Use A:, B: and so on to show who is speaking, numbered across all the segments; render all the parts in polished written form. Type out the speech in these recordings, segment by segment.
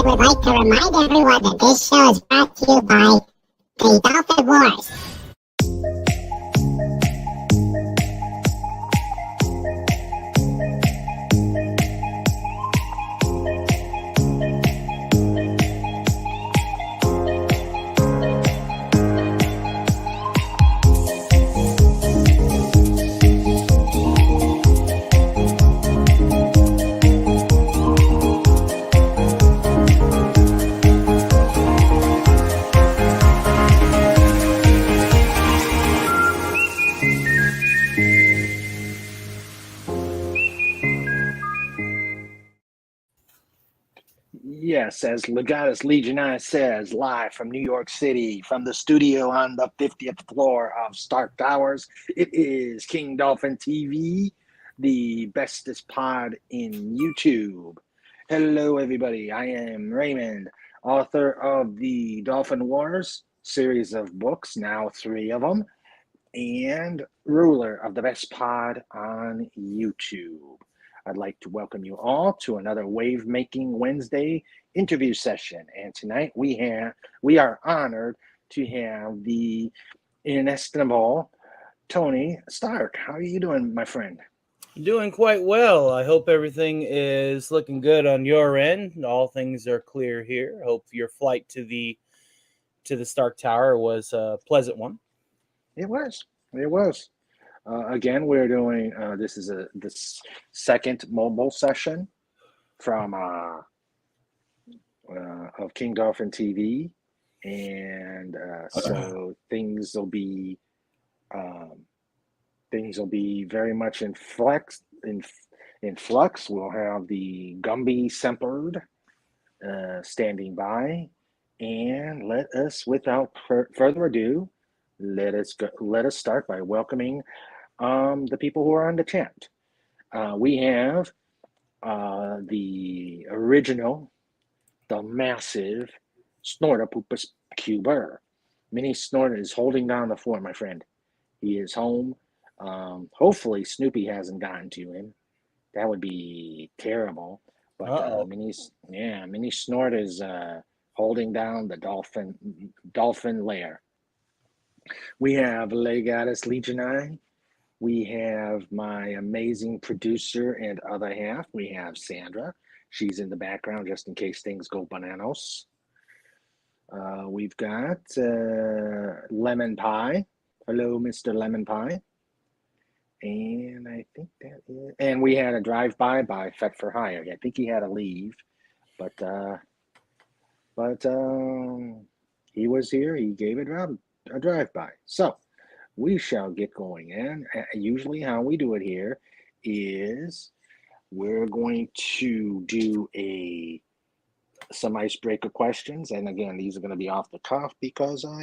A: would like to remind everyone that this show is brought to you by the Dolphin Wars.
B: Yes, as Legatus Legionnaire says, live from New York City, from the studio on the 50th floor of Stark Towers, it is King Dolphin TV, the bestest pod in YouTube. Hello, everybody. I am Raymond, author of the Dolphin Wars series of books, now 3 of them, and ruler of the best pod on YouTube. I'd like to welcome you all to another Wave Making Wednesday interview session. And tonight we are honored to have the inestimable Tony Stark. How are you doing, my friend?
C: Doing quite well. I hope everything is looking good on your end. All things are clear here. Hope your flight to the Stark Tower was a pleasant one.
B: It was. Again, we're doing this is this second mobile session from of King Dolphin TV, and so things will be very much in flux. We'll have the Gumby Sempered standing by, and let us, without further ado, let us start by welcoming the people who are on the chat. We have the original, the massive Snorter Poopus Cuber. Mini Snorter is holding down the fort, my friend. He is home. Hopefully Snoopy hasn't gotten to him. That would be terrible. But Mini Snort is holding down the dolphin lair. We have Legatus Legionnaire. We have my amazing producer and other half. We have Sandra. She's in the background just in case things go bananas. We've got Lemon Pie. Hello, Mr. Lemon Pie. And I think that is... And we had a drive-by by Fet for Hire. I think he had to leave. But he was here. He gave a drive-by. So we shall get going. And usually how we do it here is we're going to do some icebreaker questions. And again, these are going to be off the cuff because I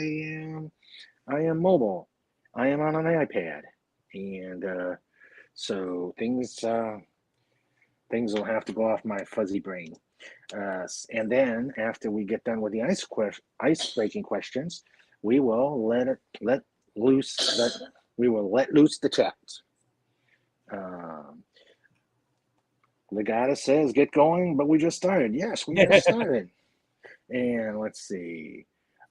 B: am mobile. I am on an iPad. And so things will have to go off my fuzzy brain. And then after we get done with the ice-breaking questions, we will let loose the chat. Legata says, get going, but we just started. Yes, we just started. And let's see.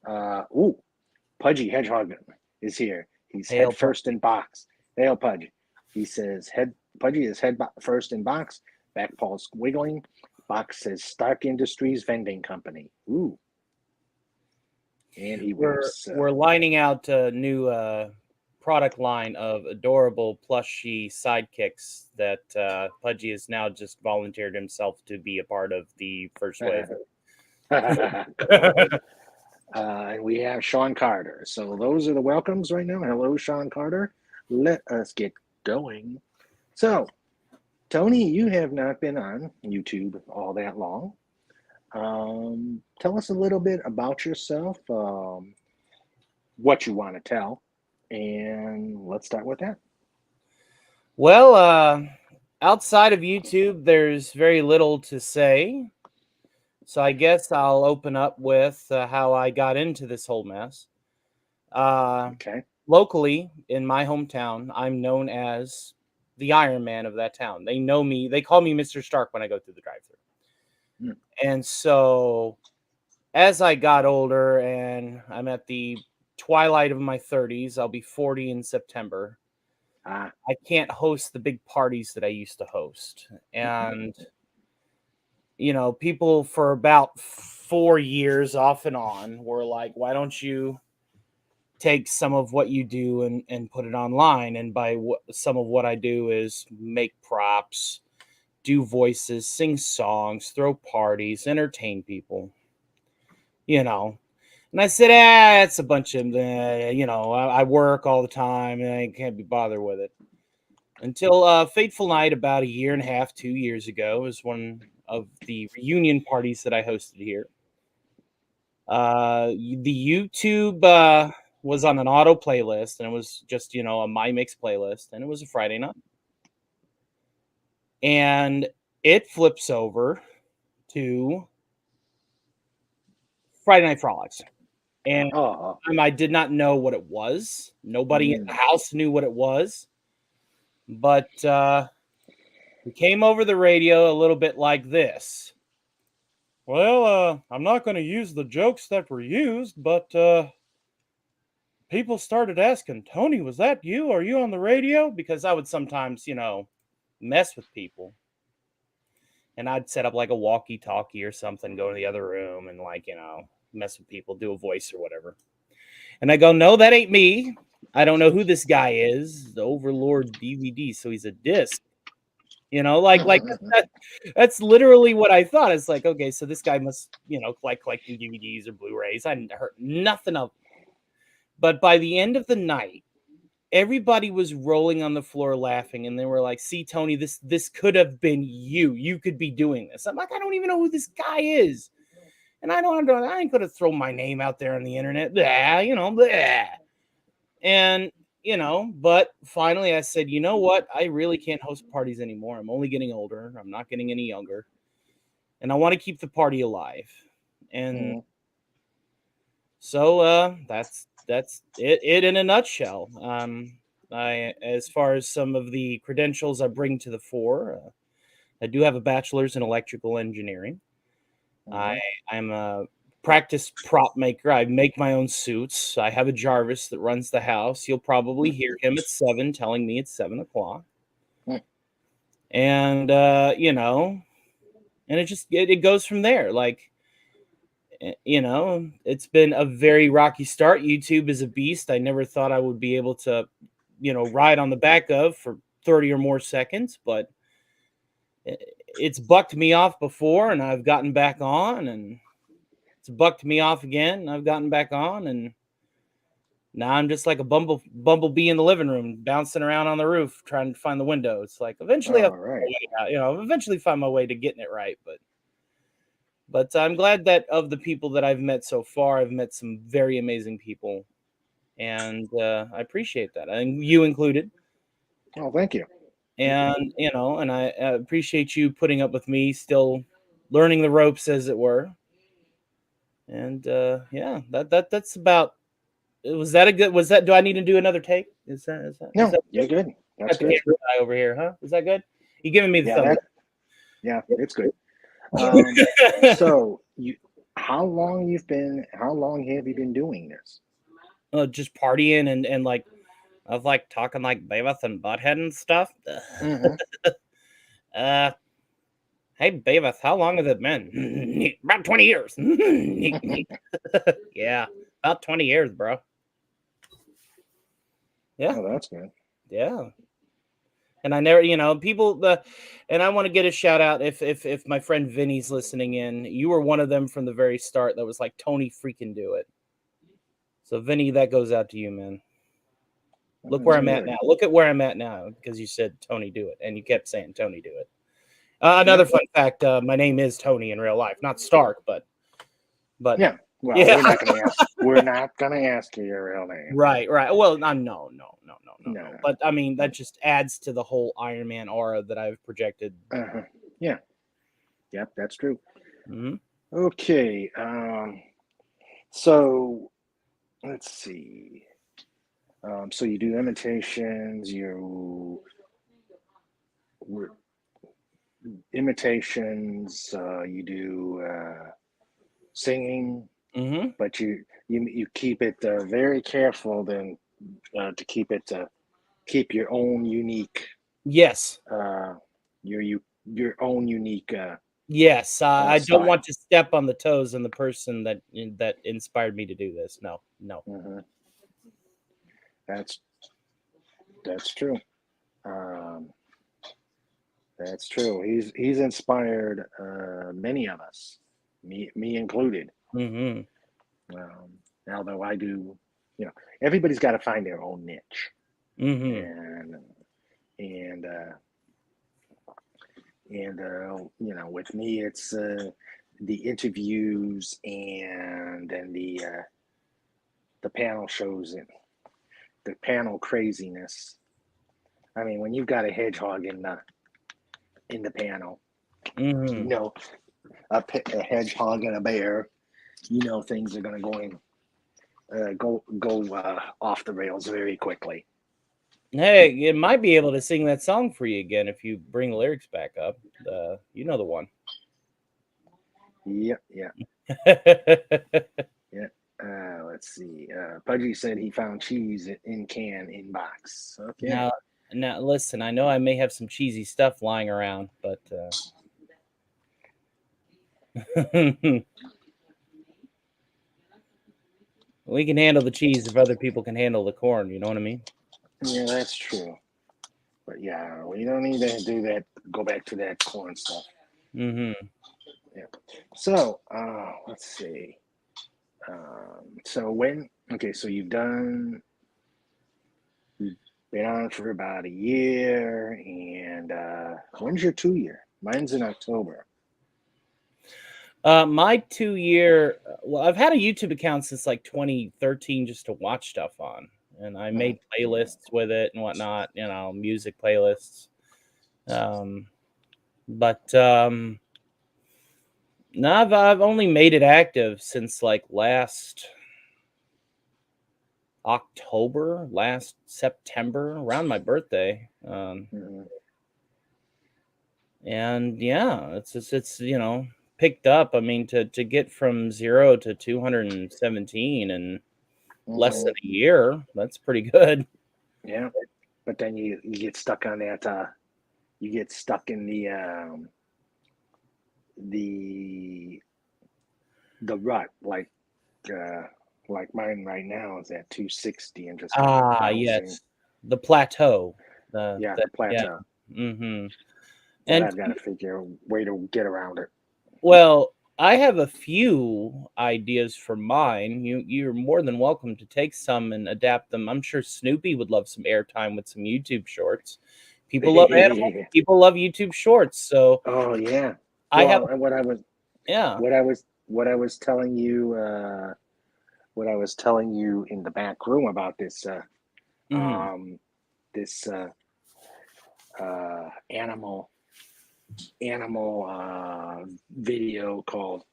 B: Pudgy Hedgehog is here. He's head first in box. Hail, Pudgy. He says, Pudgy is head first in box. Back paws wiggling. Box says Stark Industries Vending Company. Ooh. And
C: we're lining out a new product line of adorable plushy sidekicks that Pudgy has now just volunteered himself to be a part of the first wave.
B: And we have Sean Carter. So those are the welcomes right now. Hello, Sean Carter. Let us get going. So, Tony, you have not been on YouTube all that long. Tell us a little bit about yourself, what you want to tell, and let's start with that.
C: Well, outside of YouTube, there's very little to say. So I guess I'll open up with how I got into this whole mess.
B: Okay.
C: Locally, in my hometown, I'm known as the Iron Man of that town. They know me. They call me Mr. Stark when I go through the drive-thru.
B: Mm.
C: And so as I got older and I'm at the twilight of my 30s, I'll be 40 in September.
B: Ah.
C: I can't host the big parties that I used to host. And, people for about 4 years off and on were like, why don't you take some of what you do and put it online? And some of what I do is make props, do voices, sing songs, throw parties, entertain people, you know. And I said, it's a bunch of, I work all the time and I can't be bothered with it. Until Fateful Night, about a year and a half, 2 years ago, was one of the reunion parties that I hosted here. The YouTube was on an auto playlist, and it was just, a My Mix playlist, and it was a Friday night. And it flips over to Friday Night Frolics. And
B: Oh.
C: I did not know what it was. Nobody in the house knew what it was. But we came over the radio a little bit like this. Well, I'm not going to use the jokes that were used, but people started asking, Tony, was that you? Are you on the radio? Because I would sometimes, mess with people. And I'd set up like a walkie-talkie or something, go to the other room and mess with people, do a voice or whatever. And I go, no, that ain't me. I don't know who this guy is. The Overlord DVD, so he's a disc. That's literally what I thought. It's like, okay, so this guy must, like collecting DVDs or Blu-rays. I hadn't heard nothing of it. But by the end of the night, everybody was rolling on the floor laughing, and they were like, see, Tony, this could have been you. You could be doing this. I'm like, I don't even know who this guy is. And I ain't gonna throw my name out there on the internet. Blah. And but finally I said, you know what? I really can't host parties anymore. I'm only getting older. I'm not getting any younger. And I want to keep the party alive. And so that's it in a nutshell. As far as some of the credentials I bring to the fore, I do have a bachelor's in electrical engineering. I'm a practice prop maker. I make my own suits. I have a Jarvis that runs the house. You'll probably hear him at 7 telling me it's 7 o'clock. And and it goes from there. Like, it's been a very rocky start. YouTube is a beast. I never thought I would be able to, ride on the back of for 30 or more seconds, but it's bucked me off before and I've gotten back on, and it's bucked me off again and I've gotten back on, and now I'm just like a bumblebee in the living room, bouncing around on the roof, trying to find the window. It's like eventually eventually find my way to getting it right. But I'm glad that of the people that I've met so far, I've met some very amazing people, and I appreciate that, and you included.
B: Oh, thank you.
C: And and I appreciate you putting up with me, still learning the ropes, as it were. And yeah, that's about. Was that a good? Was that? Do I need to do another take? Is that?
B: No,
C: is that
B: you're good. That's
C: got the
B: good.
C: camera guy over here, huh? Is that good? You giving me the thumbs up?
B: Yeah, it's good. So how long have you been doing this?
C: Just partying and like of like talking like Beavis and Butthead and stuff. Hey Beavis, how long has it been? About 20 years. Yeah, about 20 years, bro. Yeah.
B: Oh, that's good.
C: Yeah. And I never, people, and I want to get a shout out if my friend Vinny's listening in. You were one of them from the very start that was like, Tony, freaking do it. So Vinny, that goes out to you, man. Look where I'm at now. Look at where I'm at now because you said Tony, do it, and you kept saying Tony, do it. Another fun fact: my name is Tony in real life, not Stark, but
B: yeah. Well,
C: yeah.
B: we're not gonna ask you your real name.
C: Right. Well, no. But I mean, that just adds to the whole Iron Man aura that I've projected.
B: Yeah. Yep, that's true.
C: Mm-hmm.
B: Okay. So let's see. So you do imitations. imitations. You do singing,
C: Mm-hmm.
B: but you keep it very careful then to keep your own unique
C: Yes.
B: uh, your own unique
C: Yes. I don't want
B: style.
C: to step on the toes of the person that inspired me to do this. No. No.
B: Hmm. That's that's true. Um, that's true. He's inspired many of us, me included.
C: Mm-hmm.
B: Although I do, everybody's got to find their own niche,
C: Mm-hmm.
B: and and with me, it's the interviews and then the panel shows and the panel craziness. I mean, when you've got a hedgehog in the panel, you
C: Mm-hmm.
B: know, a hedgehog and a bear, things are going to go off the rails very quickly.
C: Hey, it might be able to sing that song for you again if you bring the lyrics back up. You know the one.
B: Yep, yeah, yeah. Let's see. Pudgy said he found cheese in can in box. Okay.
C: now, now, listen. I know I may have some cheesy stuff lying around, but we can handle the cheese if other people can handle the corn. You know what I mean?
B: Yeah, that's true. But yeah, we don't need to do that. Go back to that corn stuff.
C: Mm-hmm.
B: Yeah. So, let's see. So when okay, so you've been on for about a year, and when's your 2 year? Mine's in October.
C: My 2 year. Well, I've had a YouTube account since like 2013 just to watch stuff on, and I
B: Mhm.
C: made playlists with it and whatnot. You know, music playlists. Um, but no, I've only made it active since like last October, last September, around my birthday.
B: Mhm.
C: And yeah, it's picked up. I mean, to get from 0 to 217 in less than
B: Mhm.
C: a year, that's pretty good.
B: Yeah, but then you get stuck on that. You get stuck in the rut, uh, like mine right now is at 260 and just kind of
C: Ah,
B: bouncing.
C: yes, the plateau.
B: Yeah,
C: The
B: the
C: yeah.
B: plateau.
C: Mm-hmm.
B: But
C: And
B: I've got to figure a way to get around it.
C: well, I have a few ideas for mine. You're more than welcome to take some and adapt them. I'm sure Snoopy would love some airtime with some YouTube shorts. People love animals. People love YouTube shorts. So
B: Oh yeah.
C: I have,
B: Well, and
C: yeah.
B: what I was telling you in the back room about
C: Hmm.
B: um this animal video called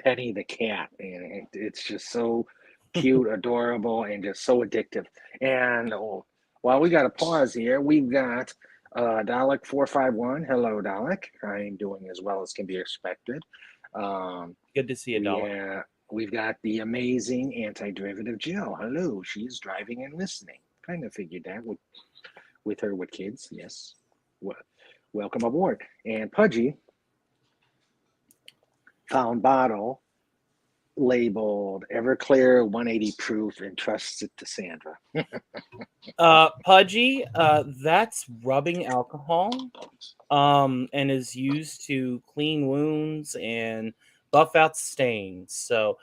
B: Penny the Cat, and it's just so cute, adorable, and just so addictive. And while we got a pause here, we've got Dalek 451. Hello, Dalek. I'm doing as well as can be expected. Um,
C: Good to see you,
B: we
C: Dollar.
B: we've got the amazing anti-derivative Jill. Hello, she's driving and listening. Kind of figured that with her with kids. Yes, welcome aboard. And Pudgy found bottle labeled Everclear 180 proof and trusts it to Sandra.
C: Pudgy, that's rubbing alcohol, and is used to clean wounds and buff out stains. So,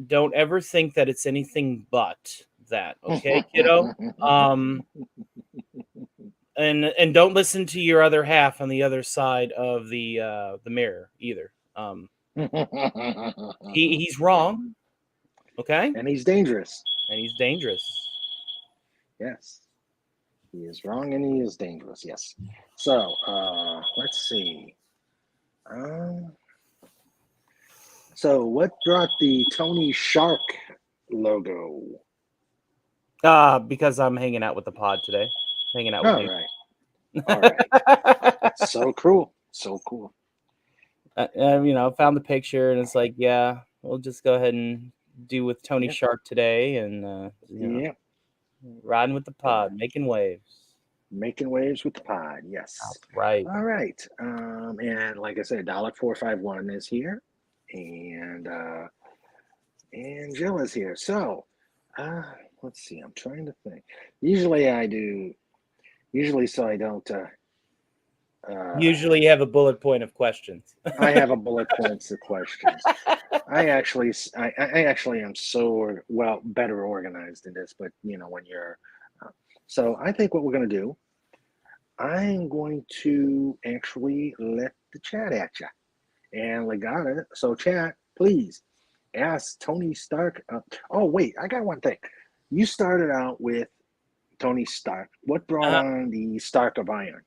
C: don't ever think that it's anything but that, okay, kiddo? Um, and don't listen to your other half on the other side of the mirror either. He's wrong, okay,
B: And he's dangerous.
C: and he's dangerous.
B: Yes. He is wrong and he is dangerous. Yes. So, let's see. Um, so, what brought the Tony Shark logo?
C: Because I'm hanging out with the pod today, hanging out with
B: All
C: you.
B: right. All right. So cool. So cool.
C: Found the picture, and it's like, yeah, we'll just go ahead and do with Tony
B: Yeah.
C: Shark today, and
B: Yeah.
C: riding with the pod, making waves.
B: Making waves with the pod. Yes.
C: That's right.
B: All right. And like I said, $451 is here, and Jill is here. So, let's see. I'm trying to think. Usually I do. Usually, so I don't.
C: Usually, you have a bullet point of questions.
B: I have a bullet points of questions. I actually am so better organized in this, but when you're, so I think what we're going to do, I'm going to actually let the chat at you, and Legata. So chat, please ask Tony Stark. Oh wait, I got one thing. You started out with Tony Stark. What brought on the Stark of Iron?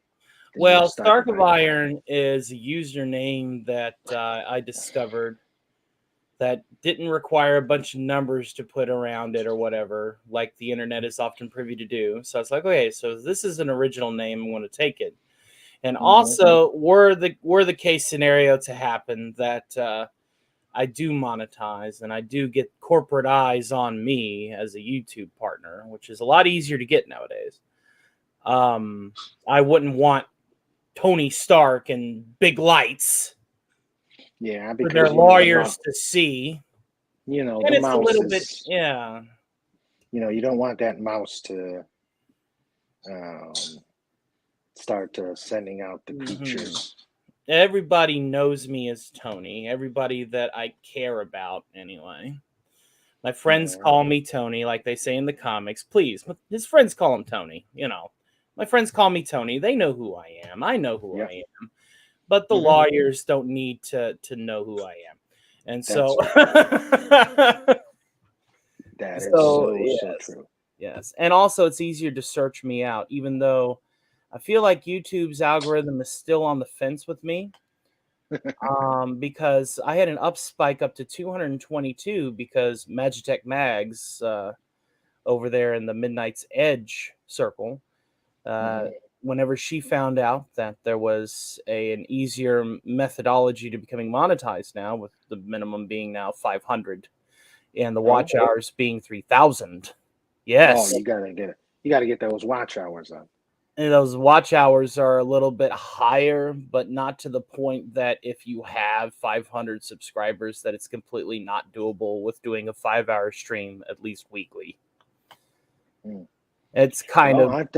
C: Well, Stark of Iron is a username that I discovered that didn't require a bunch of numbers to put around it or whatever, like the internet is often privy to do. So it's like, okay, so this is an original name. I'm going to take it. And also, were the case scenario to happen that I do monetize and I do get corporate eyes on me as a YouTube partner, which is a lot easier to get nowadays. I wouldn't want Tony Stark and big lights.
B: Yeah,
C: for their lawyers to see.
B: And
C: the it's mouse a little bit, yeah.
B: You don't want that mouse to start sending out the creatures.
C: Everybody knows me as Tony. Everybody that I care about, anyway. My friends call me Tony, like they say in the comics. Please, his friends call him Tony. My friends call me Tony. They know who I am. I know who I am. But the lawyers don't need to know who I am. And so
B: that is so true.
C: Yes. And also it's easier to search me out, even though I feel like YouTube's algorithm is still on the fence with me. Because I had an up spike up to 222 because Magitech Mags over there in the Midnight's Edge circle, whenever she found out that there was an easier methodology to becoming monetized now, with the minimum being now 500 and the watch hours being 3,000. Yes.
B: Oh, you gotta get it. You gotta get those watch hours up.
C: And those watch hours are a little bit higher, but not to the point that if you have 500 subscribers, that it's completely not doable with doing a 5-hour stream at least weekly. It's kind of.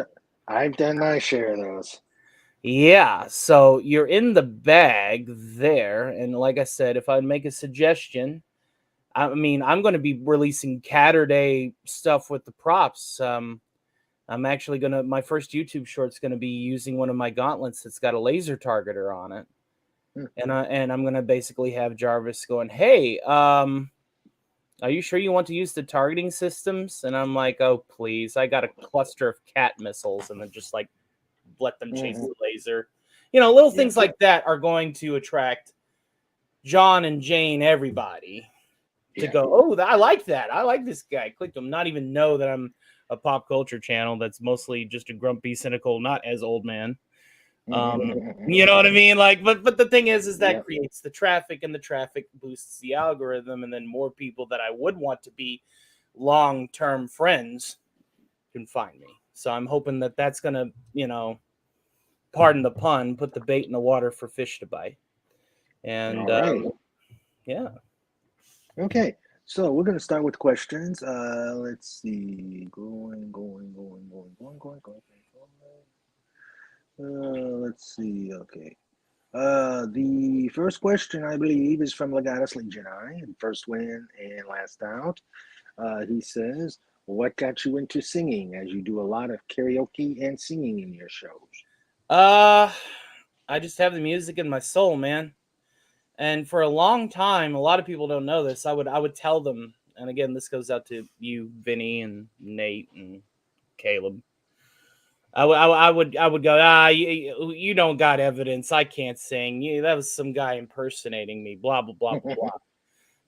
B: I've done my share of those.
C: Yeah, so you're in the bag there, and like I said, if I make a suggestion, I mean, I'm going to be releasing Catterday stuff with the props. I'm actually my first YouTube short's going to be using one of my gauntlets that's got a laser targeter on it. And I'm going to basically have Jarvis going, hey, are you sure you want to use the targeting systems? And I'm like, oh, please, I got a cluster of cat missiles, and then just like let them chase the laser. Little things like that are going to attract John and Jane, everybody, to go, oh, I like that. I like this guy. Click them, not even know that I'm a pop culture channel that's mostly just a grumpy, cynical, not as old man. You know what I mean? Like, but the thing is that creates the traffic, and the traffic boosts the algorithm, and then more people that I would want to be long-term friends can find me. So I'm hoping that that's gonna, pardon the pun, put the bait in the water for fish to bite. And yeah.
B: Okay. So we're going to start with questions. Let's see. Going. Let's see. Okay. The first question, I believe, is from Legatus Legionai, first win and last out. He says, what got you into singing, as you do a lot of karaoke and singing in your shows?
C: I just have the music in my soul, man. And for a long time, a lot of people don't know this. I would tell them, and again, this goes out to you, Vinny, and Nate, and Caleb. I would go, you don't got evidence. I can't sing. That was some guy impersonating me. Blah blah blah blah blah.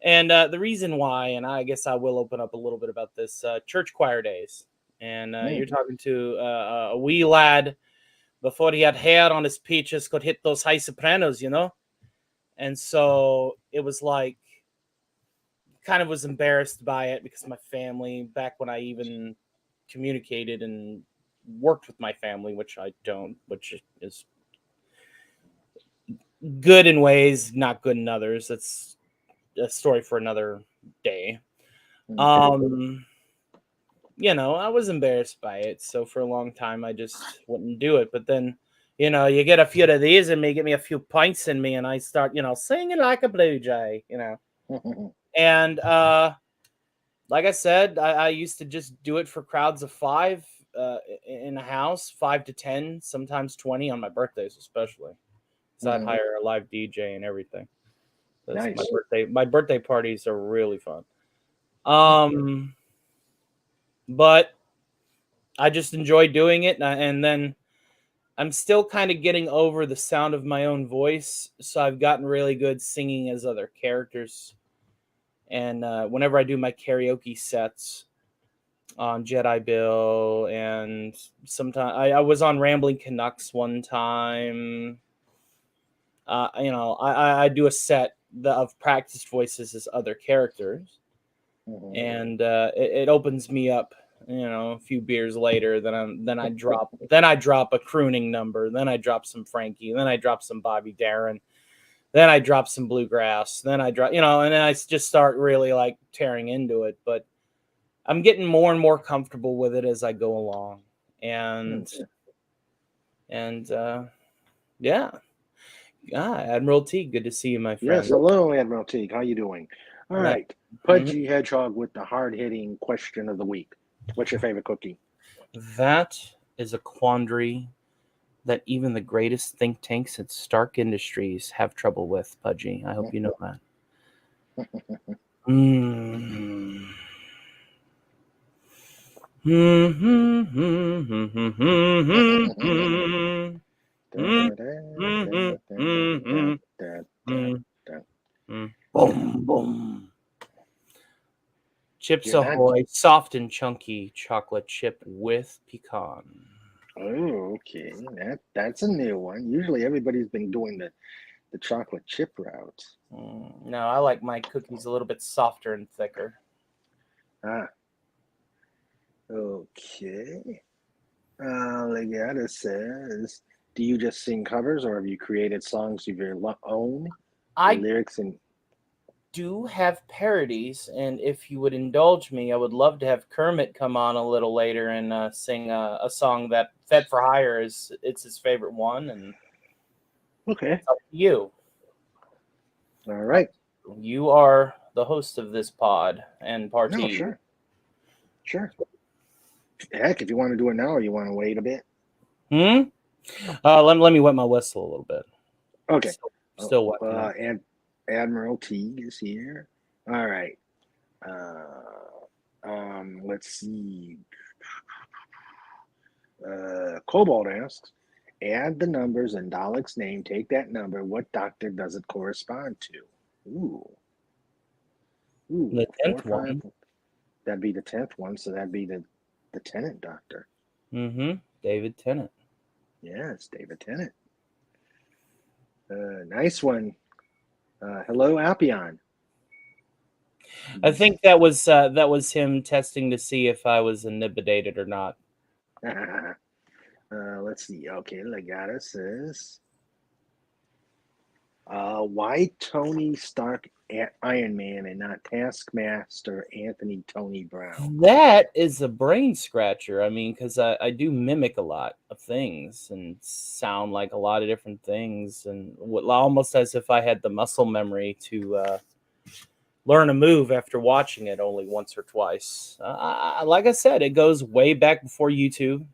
C: And the reason why, and I guess I will open up a little bit about this, church choir days. And you're talking to a wee lad before he had hair on his peaches could hit those high sopranos, you know? And so it was like, kind of was embarrassed by it because my family, back when I even communicated and worked with my family, which I don't, which is good in ways, not good in others. That's a story for another day. You know, I was embarrassed by it. So for a long time, I just wouldn't do it. But then, you know, you get a few of these in me, get me a few pints in me, and I start, you know, singing like a blue jay, you know. And like I said, I used to just do it for crowds of 5 in a house, 5 to 10, sometimes 20 on my birthdays, especially. So I'd hire a live DJ and everything. That's
B: Nice.
C: My birthday parties are really fun. But I just enjoy doing it, and then I'm still kind of getting over the sound of my own voice, so I've gotten really good singing as other characters. And whenever I do my karaoke sets on Jedi Bill, and sometimes I was on Rambling Canucks one time. You know, I do a set of practiced voices as other characters, and it opens me up. You know, a few beers later, then I drop a crooning number, then I drop some Frankie, then I drop some Bobby Darin, then I drop some bluegrass, then I drop, you know, and then I just start really like tearing into it. But I'm getting more and more comfortable with it as I go along, and yeah. Admiral T, good to see you, my friend.
B: Yes, hello, Admiral Teague. How you doing? All right. Pudgy Hedgehog with the hard-hitting question of the week. What's your favorite cookie?
C: That is a quandary that even the greatest think tanks at Stark Industries have trouble with, Pudgy. I hope you know that. Boom, boom. Chips Ahoy, soft and chunky chocolate chip with pecan.
B: Oh, okay. That's a new one. Usually everybody's been doing the chocolate chip route.
C: No, I like my cookies a little bit softer and thicker.
B: Ah. Okay. Legata says, do you just sing covers or have you created songs of your own? Lyrics and
C: do have parodies, and if you would indulge me, I would love to have Kermit come on a little later and sing a song that Fed for Hire it's his favorite one, and
B: okay,
C: it's up to you.
B: All right,
C: you are the host of this pod and party.
B: No, sure. Heck, if you want to do it now, or you want to wait a bit.
C: Let me wet my whistle a little bit.
B: Okay,
C: still wet.
B: And Admiral Teague is here. All right. Let's see. Cobalt asks, add the numbers in Dalek's name. Take that number. What doctor does it correspond to? Ooh.
C: The 10th one.
B: That'd be the 10th one. So that'd be the Tennant Doctor.
C: David Tennant.
B: Yeah, it's David Tennant. Nice one. Hello, Alpion.
C: I think that was him testing to see if I was intimidated or not.
B: Let's see. Okay, Legata says, why Tony Stark Iron Man and not Taskmaster Anthony Tony Brown?
C: That is a brain scratcher. I mean, because I do mimic a lot of things and sound like a lot of different things, and almost as if I had the muscle memory to learn a move after watching it only once or twice. Like I said, it goes way back before YouTube.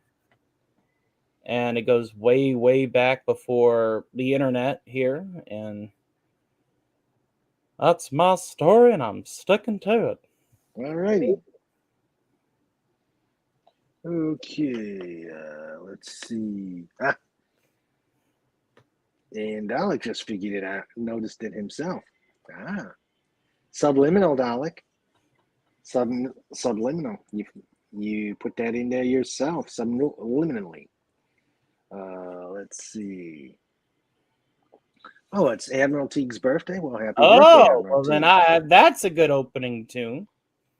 C: And it goes way, way back before the internet here. And that's my story, and I'm sticking to it.
B: All righty. Okay, let's see. And Dalek just figured it out, noticed it himself. Subliminal, Dalek. Subliminal. You put that in there yourself, subliminally. Let's see. Oh, it's Admiral Teague's birthday. Well, happy birthday,
C: Oh,
B: Admiral
C: well then
B: Teague.
C: that's a good opening tune.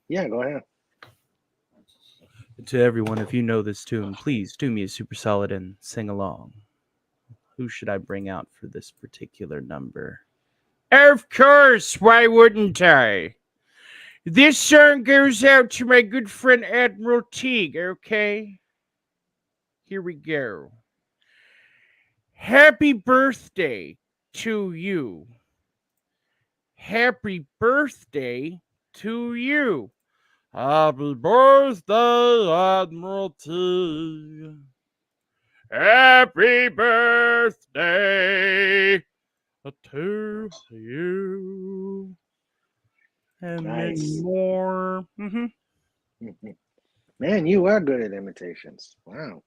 B: Yeah, go ahead.
C: To everyone, if you know this tune, please do me a super solid and sing along. Who should I bring out for this particular number? Of course, why wouldn't I? This song goes out to my good friend Admiral Teague, okay? Here we go. Happy birthday to you. Happy birthday to you. Happy birthday, Admiral Teague. Happy birthday to you. And many
B: Nice.
C: more.
B: Man, you are good at imitations. Wow.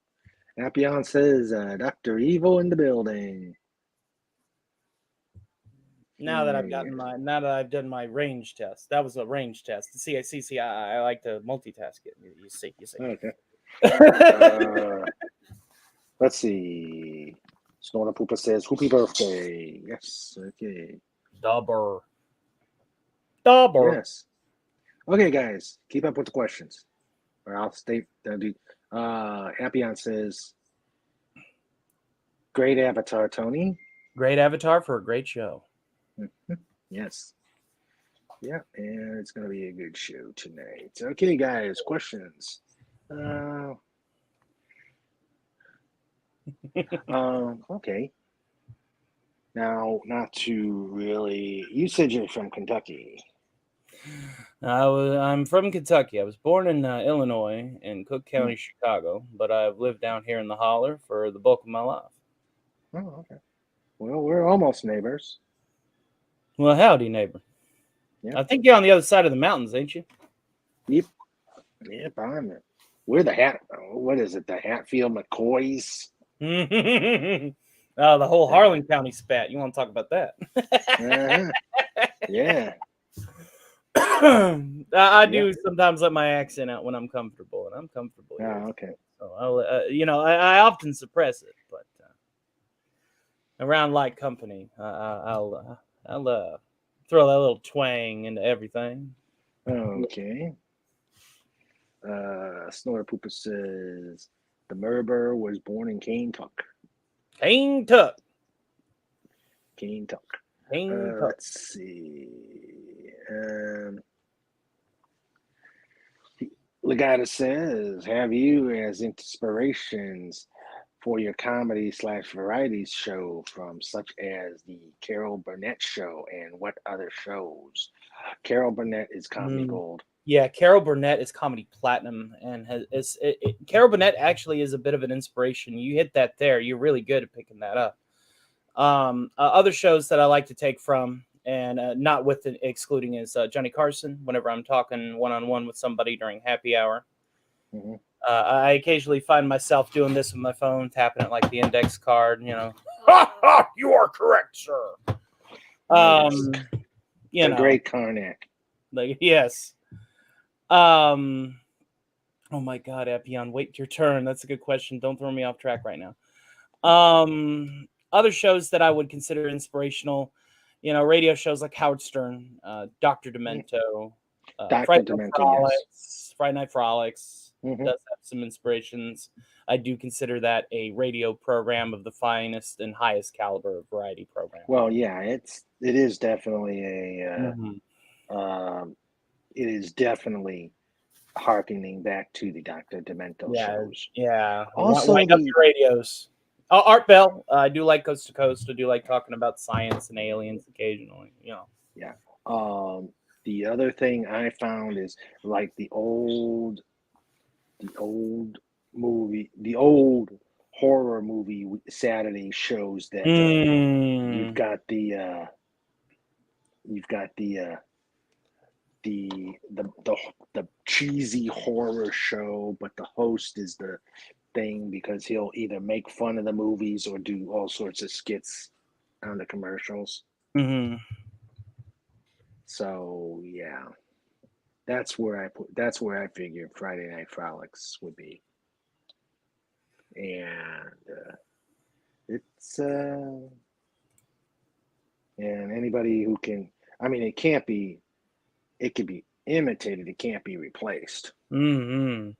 B: Appion says, Dr. Evil in the building.
C: Now that I've done my range test, that was a range test. See, I like to multitask it. You see.
B: Okay. Let's see. Snorter Poopa says, Hoopy birthday. Yes. Okay.
C: Double.
B: Yes. Okay, guys. Keep up with the questions. Or I'll state that. Appion says, great avatar, Tony.
C: Great avatar for a great show.
B: Yes. Yeah, and it's going to be a good show tonight. Okay, guys, questions. Okay. Now, not to really. You said you're from Kentucky.
C: I'm from Kentucky. I was born in Illinois in Cook County, Chicago, but I've lived down here in the holler for the bulk of my life.
B: Oh, okay. Well, we're almost neighbors.
C: Well, howdy, neighbor.
B: Yeah.
C: I think you're on the other side of the mountains, ain't you?
B: Yep. Yep, I'm it. We're the hat. What is it? The Hatfield McCoys.
C: The whole Harlan County spat. You want to talk about that?
B: Uh-huh. Yeah.
C: I do sometimes let my accent out when I'm comfortable, and I'm comfortable. Here.
B: Oh, okay.
C: So I often suppress it, but around light company, I'll throw that little twang into everything.
B: Okay. Snorter Pooper says the Murber was born in Kentucky.
C: Kentucky.
B: Let's see. Legata says, have you as inspirations for your comedy/variety show from such as the Carol Burnett show and what other shows? Carol Burnett is comedy gold.
C: Yeah, Carol Burnett is comedy platinum, and Carol Burnett actually is a bit of an inspiration. You hit that there. You're really good at picking that up. Other shows that I like to take from, and not with excluding, is Johnny Carson. Whenever I'm talking one-on-one with somebody during happy hour, I occasionally find myself doing this with my phone, tapping it like the index card. You know, you are correct, sir.
B: Great Karnak.
C: Like, yes. Oh my God, Epion, wait your turn. That's a good question. Don't throw me off track right now. Other shows that I would consider inspirational, radio shows like Howard Stern, Dr. Demento, Friday Night Frolics does have some inspirations. I do consider that a radio program of the finest and highest caliber of variety program.
B: Well, yeah, it is definitely it is definitely harkening back to the Dr. Demento shows.
C: Yeah.
B: Also,
C: wind up your radios. Art Bell. I do like Coast to Coast. I do like talking about science and aliens occasionally.
B: Yeah. The other thing I found is like the old horror movie Saturday shows that you've got the cheesy horror show, but the host is the thing because he'll either make fun of the movies or do all sorts of skits on the commercials. So yeah, that's where I figured Friday Night Frolics would be. And It's and anybody who can, I mean, it can't be. It can be imitated. It can't be replaced.
C: Mm-hmm.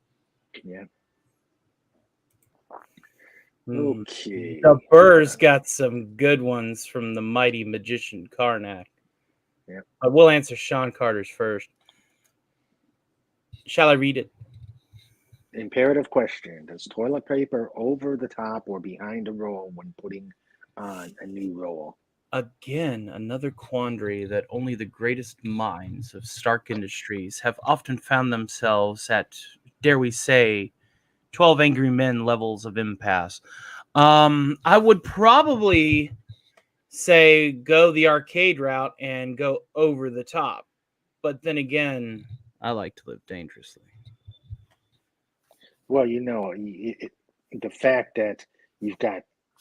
B: Yeah.
C: Mm-hmm.
B: Okay.
C: The Burr's got some good ones from the mighty magician Karnak.
B: Yeah.
C: I will answer Sean Carter's first. Shall I read it?
B: Imperative question: does toilet paper over the top or behind a roll when putting on a new roll?
C: Again, another quandary that only the greatest minds of Stark Industries have often found themselves at, dare we say, 12 Angry Men levels of impasse. I would probably say go the arcade route and go over the top. But then again, I like to live dangerously.
B: Well, the fact that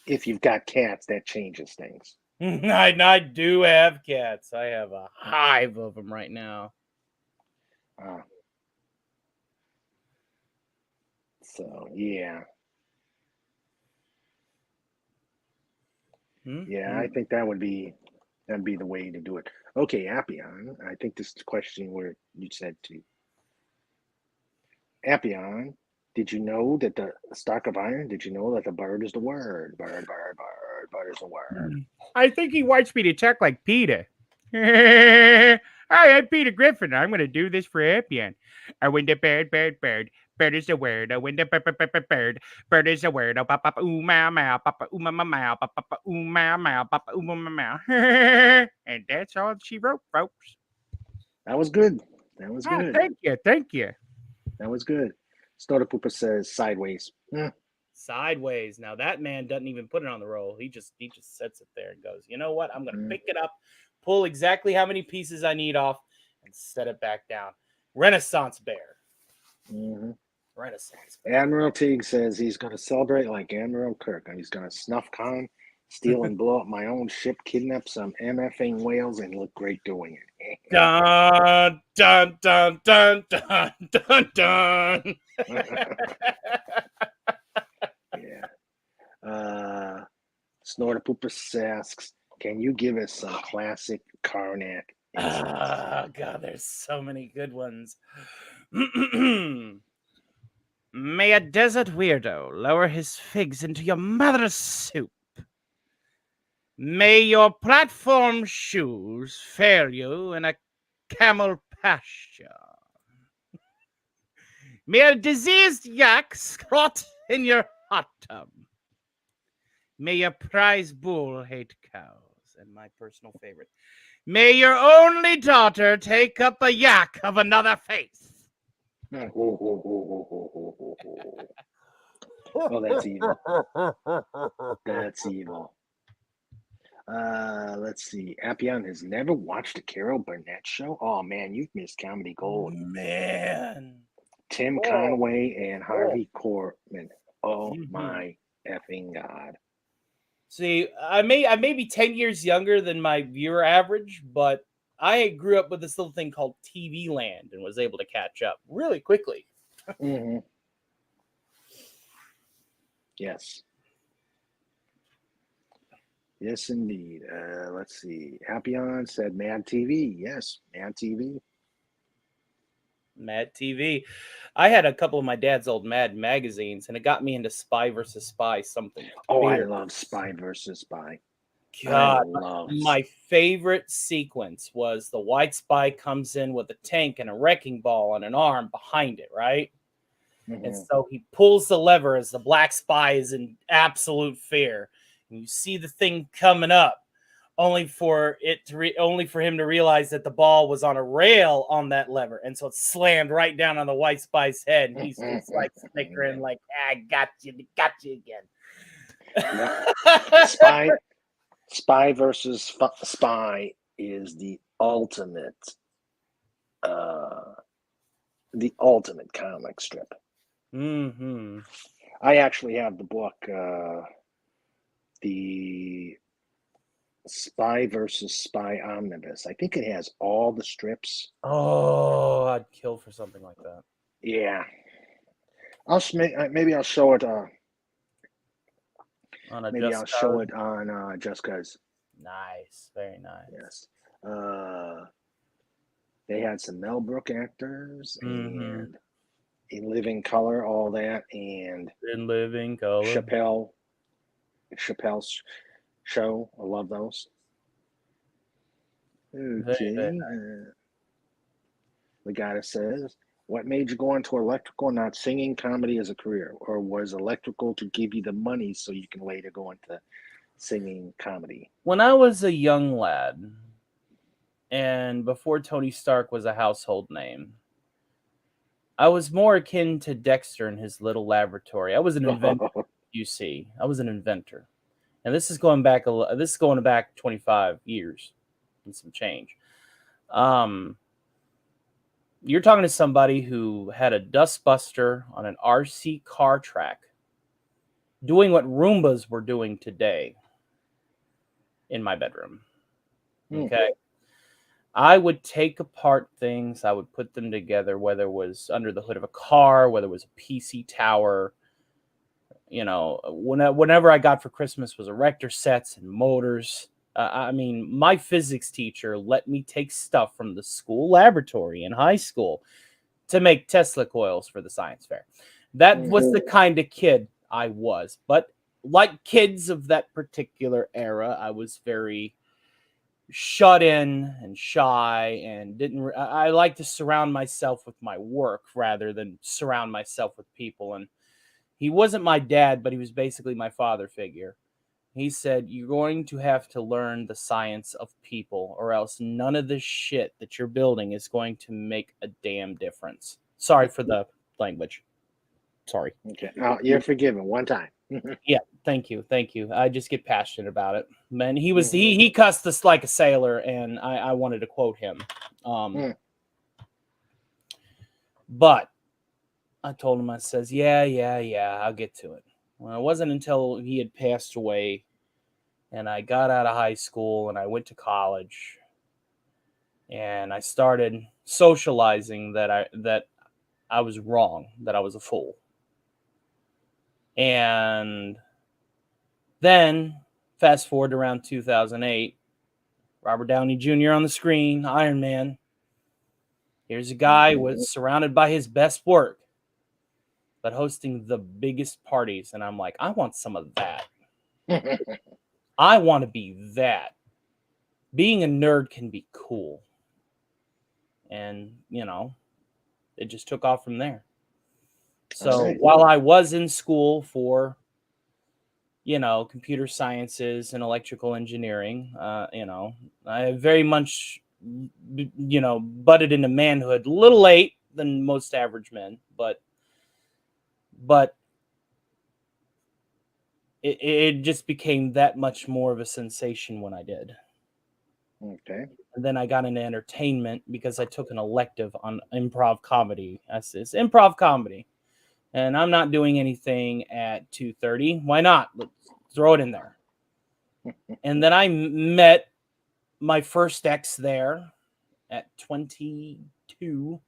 B: if you've got cats, that changes things.
C: I do have cats. I have a hive of them right now.
B: So yeah. Yeah, I think that'd be the way to do it. Okay, Appian. I think this is the question where you said to Appian, did you know that the stock of iron? Did you know that the bird is the word? Bird is the word.
C: I think he wants me to talk like Peter. Hi, I'm Peter Griffin. I'm going to do this for Appian. I win the bird, bird, bird. Bird is the word. I win the bird, bird, bird, bird, bird. Bird is the word. Oh, papa, ooh, meow, meow, papa, ooh, meow, meow, papa, ooh, meow, meow, papa, ooh, meow, meow. And that's all she wrote, folks.
B: That was good. That was good.
C: Thank you. Thank you.
B: That was good. Snoda Pooper says sideways.
C: Sideways. Now that man doesn't even put it on the roll. He just sets it there and goes, you know what? I'm gonna pick it up, pull exactly how many pieces I need off, and set it back down. Renaissance bear.
B: Mm-hmm.
C: Renaissance bear.
B: Admiral Teague says he's gonna celebrate like Admiral Kirk, and he's gonna snuff con, steal and blow up my own ship, kidnap some MFing whales, and look great doing it.
C: Dun dun dun dun dun dun dun.
B: Yeah. Snorter Pooper asks, can you give us some classic Karnak insults?
C: Oh, God, there's so many good ones. May a desert weirdo lower his figs into your mother's soup. May your platform shoes fail you in a camel pasture. May a diseased yak squat in your hot tub. May your prize bull hate cows. And my personal favorite, may your only daughter take up a yak of another face.
B: Oh, that's evil. That's evil. Let's see. Appian has never watched a Carol Burnett show. Oh man, you've missed comedy gold.
C: Man.
B: Tim Conway and Harvey Korman. Oh my effing God.
C: See, I may be 10 years younger than my viewer average, but I grew up with this little thing called TV Land and was able to catch up really quickly.
B: Mm-hmm. Yes. Yes, indeed. Let's see. Appian said Mad TV. Yes, Mad TV.
C: Mad TV. I had a couple of my dad's old Mad magazines, and it got me into Spy versus Spy something.
B: Oh, I love Spy versus Spy.
C: God, my favorite sequence was the White Spy comes in with a tank and a wrecking ball and an arm behind it, right? Mm-hmm. And so he pulls the lever as the Black Spy is in absolute fear. And you see the thing coming up, only for him to realize that the ball was on a rail on that lever, and so it slammed right down on the White Spy's head, and he's just like snickering, like, "I got you again."
B: Yep. Spy versus Spy is the ultimate comic strip.
C: Mm-hmm.
B: I actually have the book, the Spy versus Spy Omnibus. I think it has all the strips.
C: Oh, I'd kill for something like that.
B: Yeah. Maybe I'll show it.
C: On a
B: Maybe
C: Just
B: I'll show
C: Cause?
B: it on Just Cause.
C: Nice, very nice.
B: Yes. They had some Mel Brooks actors
C: Mm-hmm.
B: and In Living Color, all that, and
C: In living color.
B: Chappelle's show. I love those.
C: Very, very
B: Okay. The guy that says, "What made you go into electrical, not singing comedy as a career, or was electrical to give you the money so you can later go into singing comedy?"
C: When I was a young lad, and before Tony Stark was a household name, I was more akin to Dexter in his little laboratory. I was an inventor, you see. I was an inventor. And this is going back 25 years and some change. You're talking to somebody who had a dustbuster on an RC car track doing what Roombas were doing today in my bedroom. Okay. I would take apart things, I would put them together, whether it was under the hood of a car, whether it was a PC tower. You know, whenever I got for Christmas was erector sets and motors. I mean, my physics teacher let me take stuff from the school laboratory in high school to make Tesla coils for the science fair. That was the kind of kid I was. But like kids of that particular era, I was very shut in and shy and I like to surround myself with my work rather than surround myself with people. And he wasn't my dad, but he was basically my father figure. He said, "You're going to have to learn the science of people, or else none of this shit that you're building is going to make a damn difference." Sorry for the language. Sorry.
B: Okay. You're forgiven one time.
C: Yeah, thank you. I just get passionate about it. Man, he cussed us like a sailor, and I wanted to quote him. But I told him, I says, yeah, I'll get to it. Well, it wasn't until he had passed away and I got out of high school and I went to college and I started socializing that I was wrong, that I was a fool. And then fast forward to around 2008, Robert Downey Jr. on the screen, Iron Man. Here's a guy was surrounded by his best work, but hosting the biggest parties. And I'm like, I want some of that. I want to be that. Being a nerd can be cool. And, you know, it just took off from there. So while I was in school for, you know, computer sciences and electrical engineering, you know, I very much, you know, butted into manhood a little late than most average men, but it just became that much more of a sensation when I did.
B: Okay.
C: And then I got into entertainment because I took an elective on improv comedy. It's improv comedy. And I'm not doing anything at 2:30. Why not? Let's throw it in there. And then I met my first ex there at 22.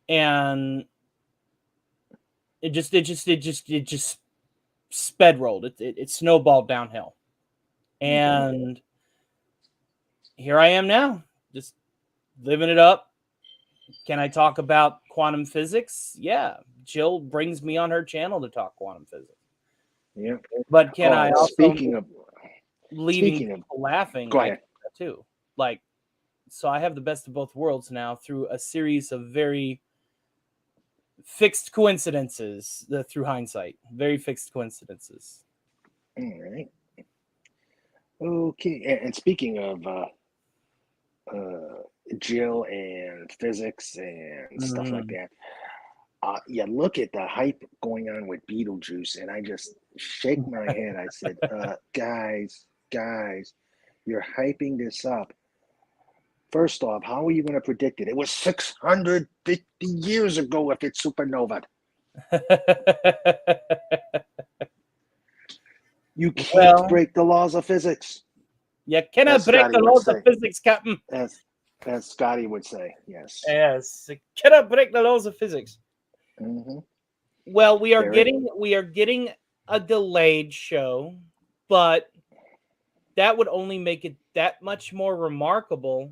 C: And it just sped rolled. It snowballed downhill. And here I am now, just living it up. Can I talk about quantum physics? Yeah. Jill brings me on her channel to talk quantum physics.
B: Yeah.
C: But can I also,
B: speaking of
C: people laughing,
B: go ahead.
C: That too. Like, so I have the best of both worlds now through a series of very fixed coincidences, through hindsight. Very fixed coincidences.
B: All right. Okay. And speaking of Jill and physics and stuff like that, you look at the hype going on with Beetlejuice, and I just shake my head. I said, guys, you're hyping this up. First off, how are you going to predict it? It was 650 years ago if it's supernova. You can't break the laws of physics.
C: You cannot break the laws of physics, Captain.
B: As Scotty would say, yes.
C: Yes, you cannot break the laws of physics.
B: Mm-hmm.
C: Well, we are getting a delayed show, but that would only make it that much more remarkable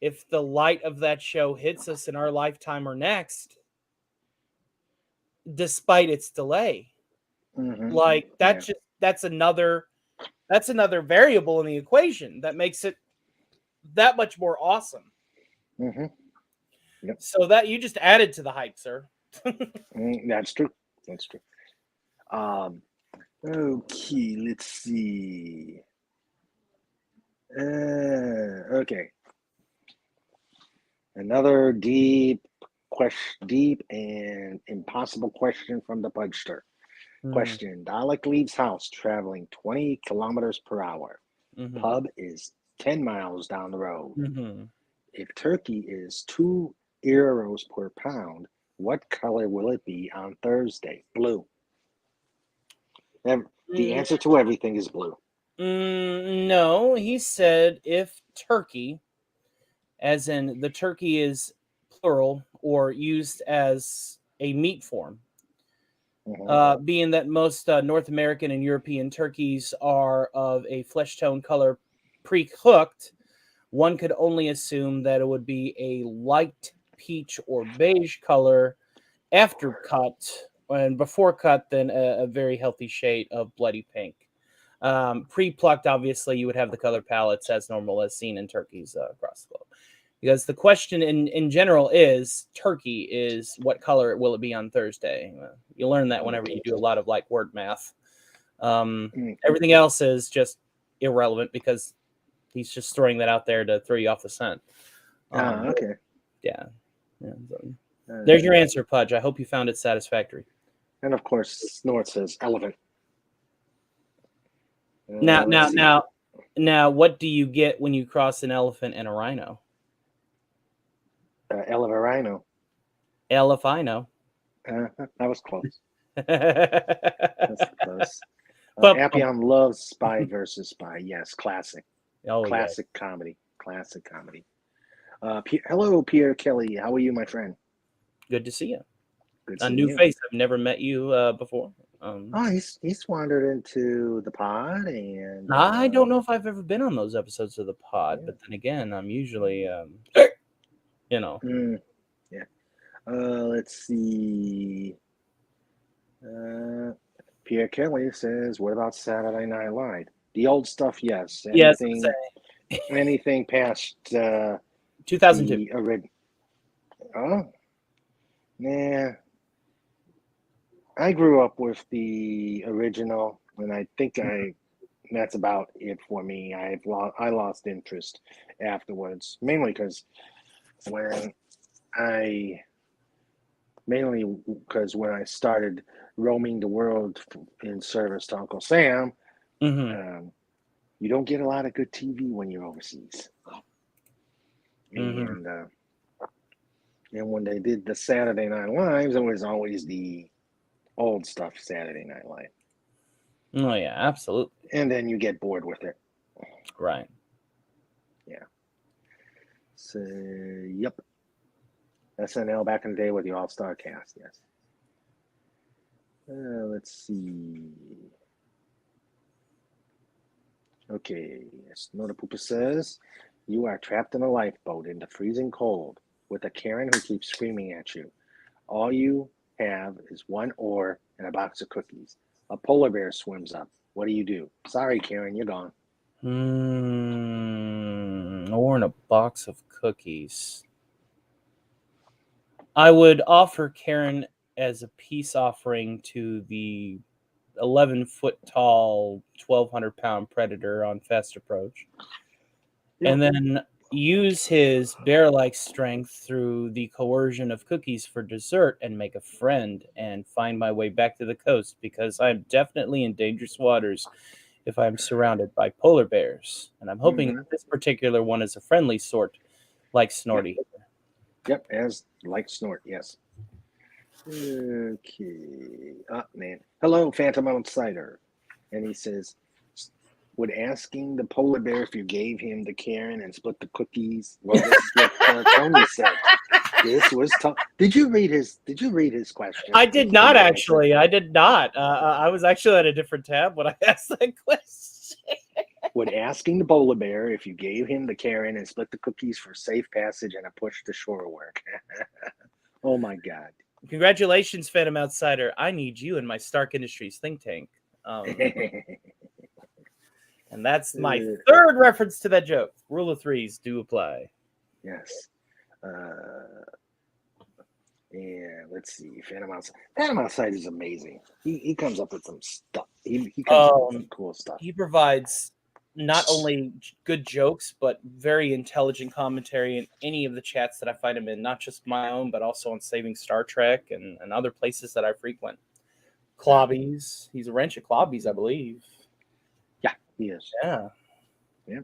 C: if the light of that show hits us in our lifetime or next, despite its delay. Like
B: Yeah.
C: that's another variable in the equation that makes it that much more awesome.
B: Yep.
C: So that you just added to the hype, sir.
B: That's true. That's true. Okay, let's see. Okay. Another deep and impossible question from the Pudgster. Question: Dalek leaves house traveling 20 kilometers per hour. Pub is 10 miles down the road. If turkey is 2 euros per pound, what color will it be on Thursday? Blue. The answer to everything is blue.
C: No, he said if turkey, as in the turkey is plural or used as a meat form, being that most North American and European turkeys are of a flesh tone color pre-cooked, one could only assume that it would be a light peach or beige color after cut, and before cut, then a very healthy shade of bloody pink. Pre-plucked, obviously, you would have the color palettes as normal as seen in turkeys across the globe. Because the question in general is, turkey is what color will it be on Thursday? You learn that whenever you do a lot of like word math. Everything else is just irrelevant because he's just throwing that out there to throw you off the scent.
B: Okay.
C: Yeah. There's your answer, Pudge. I hope you found it satisfactory.
B: And of course, Snort says elephant.
C: Now, what do you get when you cross an elephant and a rhino?
B: Elevarino.
C: Elefino.
B: That was close.
C: That's
B: close. Appion loves Spy versus Spy. Yes, classic. Classic comedy. Classic comedy. Hello, Pierre Kelly. How are you, my friend?
C: Good to see you.
B: Good
C: a new face. I've never met you before.
B: He's wandered into the pod, and
C: I don't know if I've ever been on those episodes of the pod, but then again, I'm usually,
B: Yeah. Let's see. Pierre Kelly says, "What about Saturday Night Live? The old stuff, yes. Anything past
C: 2002.
B: Nah. I grew up with the original, and I think that's about it for me. I lost interest afterwards, mainly because when I started roaming the world in service to Uncle Sam, you don't get a lot of good TV when you're overseas. And when they did the Saturday Night Lives, it was always the old stuff, Saturday Night Live.
C: Oh, yeah, absolutely.
B: And then you get bored with it.
C: Right.
B: Yeah. So, yep. SNL back in the day with the All-Star cast, yes. Let's see. Okay. Snowda says, you are trapped in a lifeboat in the freezing cold with a Karen who keeps screaming at you. All you have is one oar and a box of cookies. A polar bear swims up. What do you do? Sorry, Karen, you're gone.
C: Or in a box of cookies. I would offer Karen as a peace offering to the 11-foot tall, 1,200-pound predator on fast approach. Yep. And then use his bear-like strength through the coercion of cookies for dessert and make a friend and find my way back to the coast, because I'm definitely in dangerous waters if I'm surrounded by polar bears. And I'm hoping that this particular one is a friendly sort, like Snorty.
B: Yep, as like Snort, yes. Okay. Man. Hello, Phantom Outsider. And he says, would asking the polar bear if you gave him the Karen and split the cookies? Well, this is what Tony said. This was tough. Did you read his question?
C: I did not actually. I did not. I was actually at a different tab when I asked that question.
B: When asking the polar bear if you gave him the Karen and split the cookies for safe passage and a push to shore work. Oh my God.
C: Congratulations, Phantom Outsider. I need you in my Stark Industries think tank. And that's my third reference to that joke. Rule of threes do apply.
B: Yes. Yeah, let's see. Phantom Outside is amazing. He comes up with some stuff. He comes up with some cool stuff.
C: He provides not only good jokes, but very intelligent commentary in any of the chats that I find him in, not just my own, but also on Saving Star Trek and other places that I frequent. Clobbies. He's a wrench at Clobbies, I believe.
B: Yeah, he is.
C: Yeah.
B: Yeah.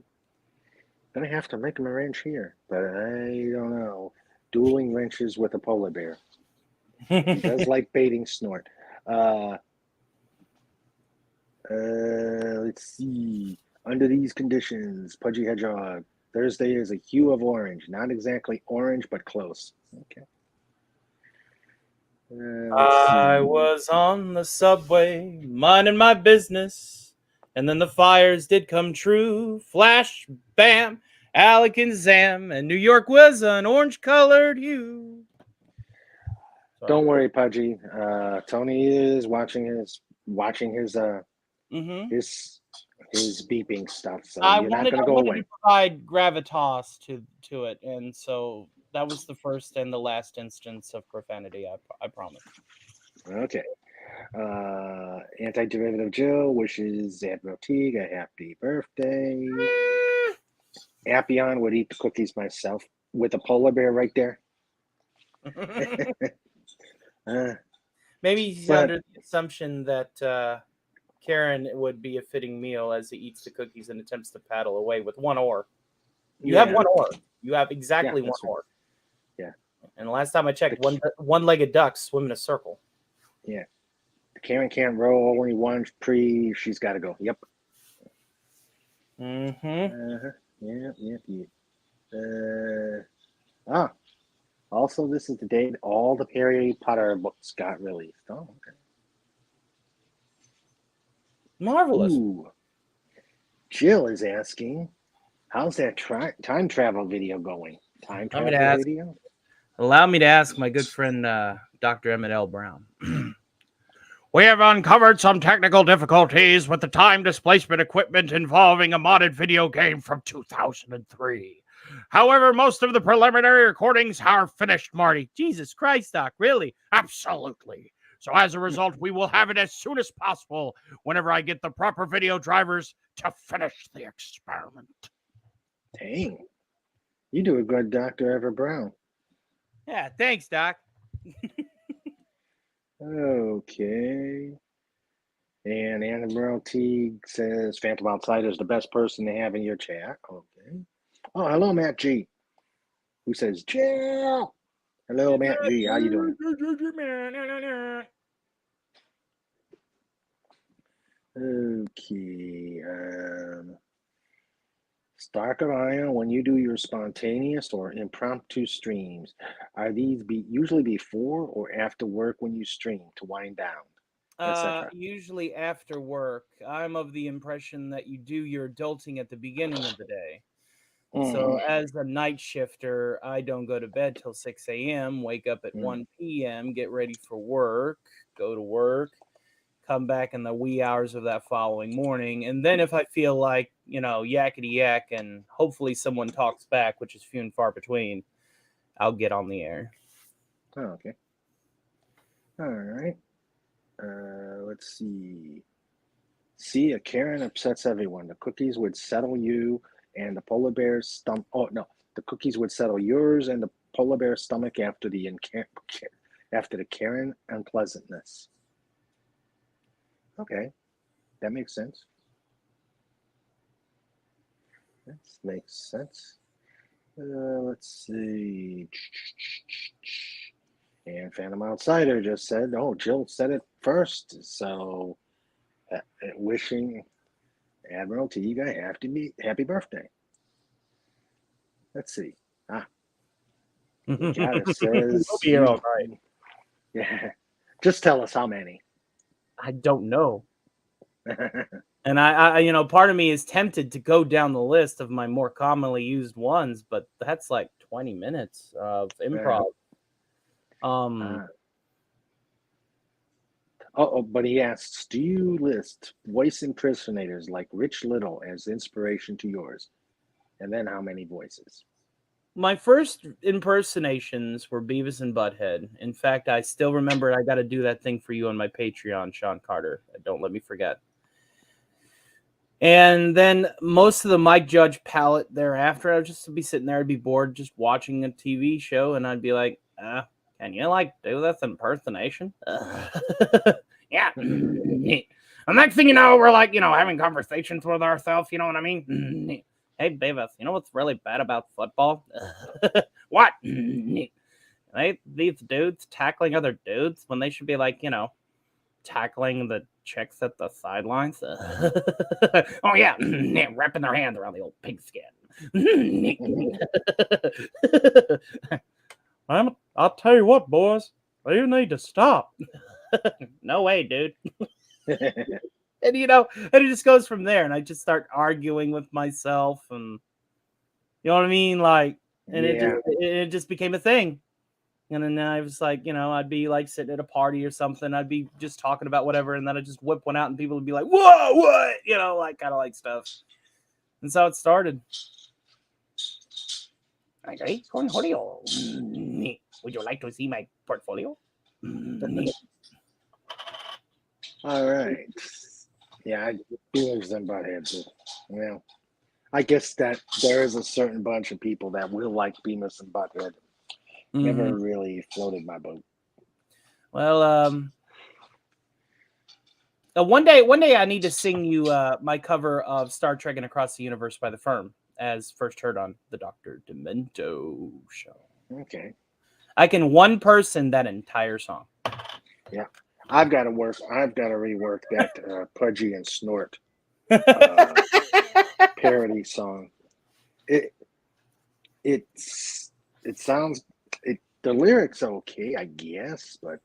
B: Gonna have to make him a wrench here, but I don't know. Dueling wrenches with a polar bear. He does like baiting Snort. Let's see. Under these conditions, Pudgy Hedgehog, Thursday is a hue of orange. Not exactly orange, but close. Okay.
C: I was on the subway, minding my business, and then the fires did come true. Flash, bam, Alakazam, and New York was an orange-colored hue. Sorry.
B: Don't worry, Pudgy. Tony is watching his beeping stuff, so you're not going to go away.
C: To provide gravitas to it, and so that was the first and the last instance of profanity. I promise.
B: Okay. Anti-derivative Jill wishes Admiral Teague a happy birthday. Appion would eat the cookies myself with a polar bear right there.
C: Maybe he's under the assumption that Karen would be a fitting meal as he eats the cookies and attempts to paddle away with one oar. You have one oar. You have exactly one oar.
B: Yeah.
C: And the last time I checked, one-legged ducks swim in a circle.
B: Yeah. Karen can't row only one tree. She's got to go. Yep. Yeah. Also, this is the day all the Harry Potter books got released. Oh, okay.
C: Marvelous.
B: Ooh. Jill is asking, how's that time travel video going? Time travel video?
C: Allow me to ask my good friend, Dr. Emmett L. Brown. We have uncovered some technical difficulties with the time displacement equipment involving a modded video game from 2003. However, most of the preliminary recordings are finished, Marty. Jesus Christ, Doc, really? Absolutely. So as a result, we will have it as soon as possible whenever I get the proper video drivers to finish the experiment.
B: Dang. You do a good Dr. Everett Brown.
C: Yeah, thanks, Doc.
B: Okay. And Admiral Teague says Phantom Outsider is the best person to have in your chat. Okay. Oh, hello, Matt G. Who says, Jill? Hello, Matt G. How you doing? Okay. Stark of Iron, when you do your spontaneous or impromptu streams, are these usually before or after work when you stream to wind down?
C: Usually after work. I'm of the impression that you do your adulting at the beginning of the day. So as a night shifter, I don't go to bed till 6 a.m., wake up at 1 p.m., get ready for work, go to work, come back in the wee hours of that following morning. And then if I feel like, yakety yak and hopefully someone talks back, which is few and far between, I'll get on the air.
B: Oh, okay. All right. Let's see. See, a Karen upsets everyone. The cookies would settle you and the polar bear's stomach. Oh, no. The cookies would settle yours and the polar bear's stomach after the Karen unpleasantness. Okay. That makes sense. That makes sense. Let's see. And Phantom Outsider just said, oh, Jill said it first. So, wishing Admiral Teague a happy birthday. Let's see. Legata
C: We'll
B: says,
C: be here all night.
B: yeah, just tell us how many.
C: I don't know. And I, part of me is tempted to go down the list of my more commonly used ones, but that's like 20 minutes of improv.
B: But he asks, do you list voice impersonators like Rich Little as inspiration to yours? And then how many voices?
C: My first impersonations were Beavis and Butthead. In fact, I still remember I got to do that thing for you on my Patreon, Sean Carter. Don't let me forget. And then most of the Mike Judge palette thereafter, I would just be sitting there, I'd be bored just watching a TV show, and I'd be like, can you do this impersonation? Yeah. And next thing you know, we're having conversations with ourselves, you know what I mean? Hey, Beavis, you know what's really bad about football? What? These dudes tackling other dudes when they should be tackling the chicks at the sidelines. Oh, yeah. Wrapping their hands around the old pigskin. I'll tell you what, boys. You need to stop. No way, dude. And it just goes from there, and I just start arguing with myself, and you know what I mean, it just became a thing. And then I was I'd be sitting at a party or something, I'd be just talking about whatever, and then I'd just whip one out, and people would be like, "Whoa, what?" Kind of stuff. And so it started. Hey, portfolio. Would you like to see my portfolio?
B: All right. Yeah, Beavers and Buttheads. Well, I guess that there is a certain bunch of people that will like Beavis and Butthead. Never really floated my boat.
C: Well, one day I need to sing you my cover of Star Trek and Across the Universe by The Firm, as first heard on the Dr. Demento show.
B: Okay.
C: I can one person that entire song.
B: Yeah. I've got to rework that Pudgy and Snort parody song. The lyrics are okay, I guess, but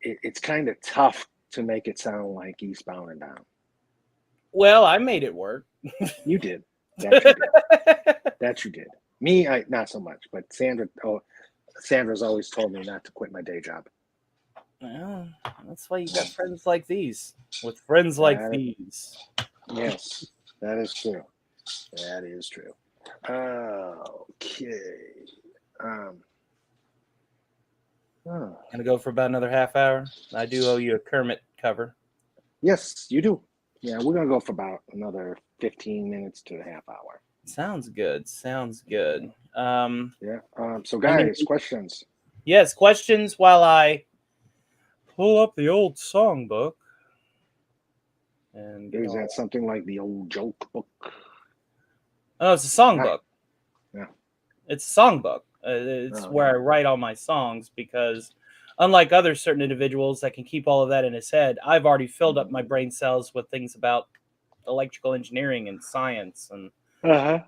B: it's kind of tough to make it sound like Eastbound and Down.
C: Well, I made it work.
B: You did. That you did. Me, not so much, but Sandra's always told me not to quit my day job.
C: Well, that's why you got friends like these. With friends like these.
B: Yes, that is true. That is true. Okay.
C: Gonna go for about another half hour. I do owe you a Kermit cover.
B: Yes, you do. Yeah, we're gonna go for about another 15 minutes to a half hour.
C: Sounds good.
B: Yeah. So guys, questions.
C: Yes, questions while I pull up the old songbook. And
B: is that something like the old joke book?
C: Oh, it's a songbook.
B: Yeah.
C: It's a songbook. It's where I write all my songs, because unlike other certain individuals that can keep all of that in his head, I've already filled up my brain cells with things about electrical engineering and science. And, I'm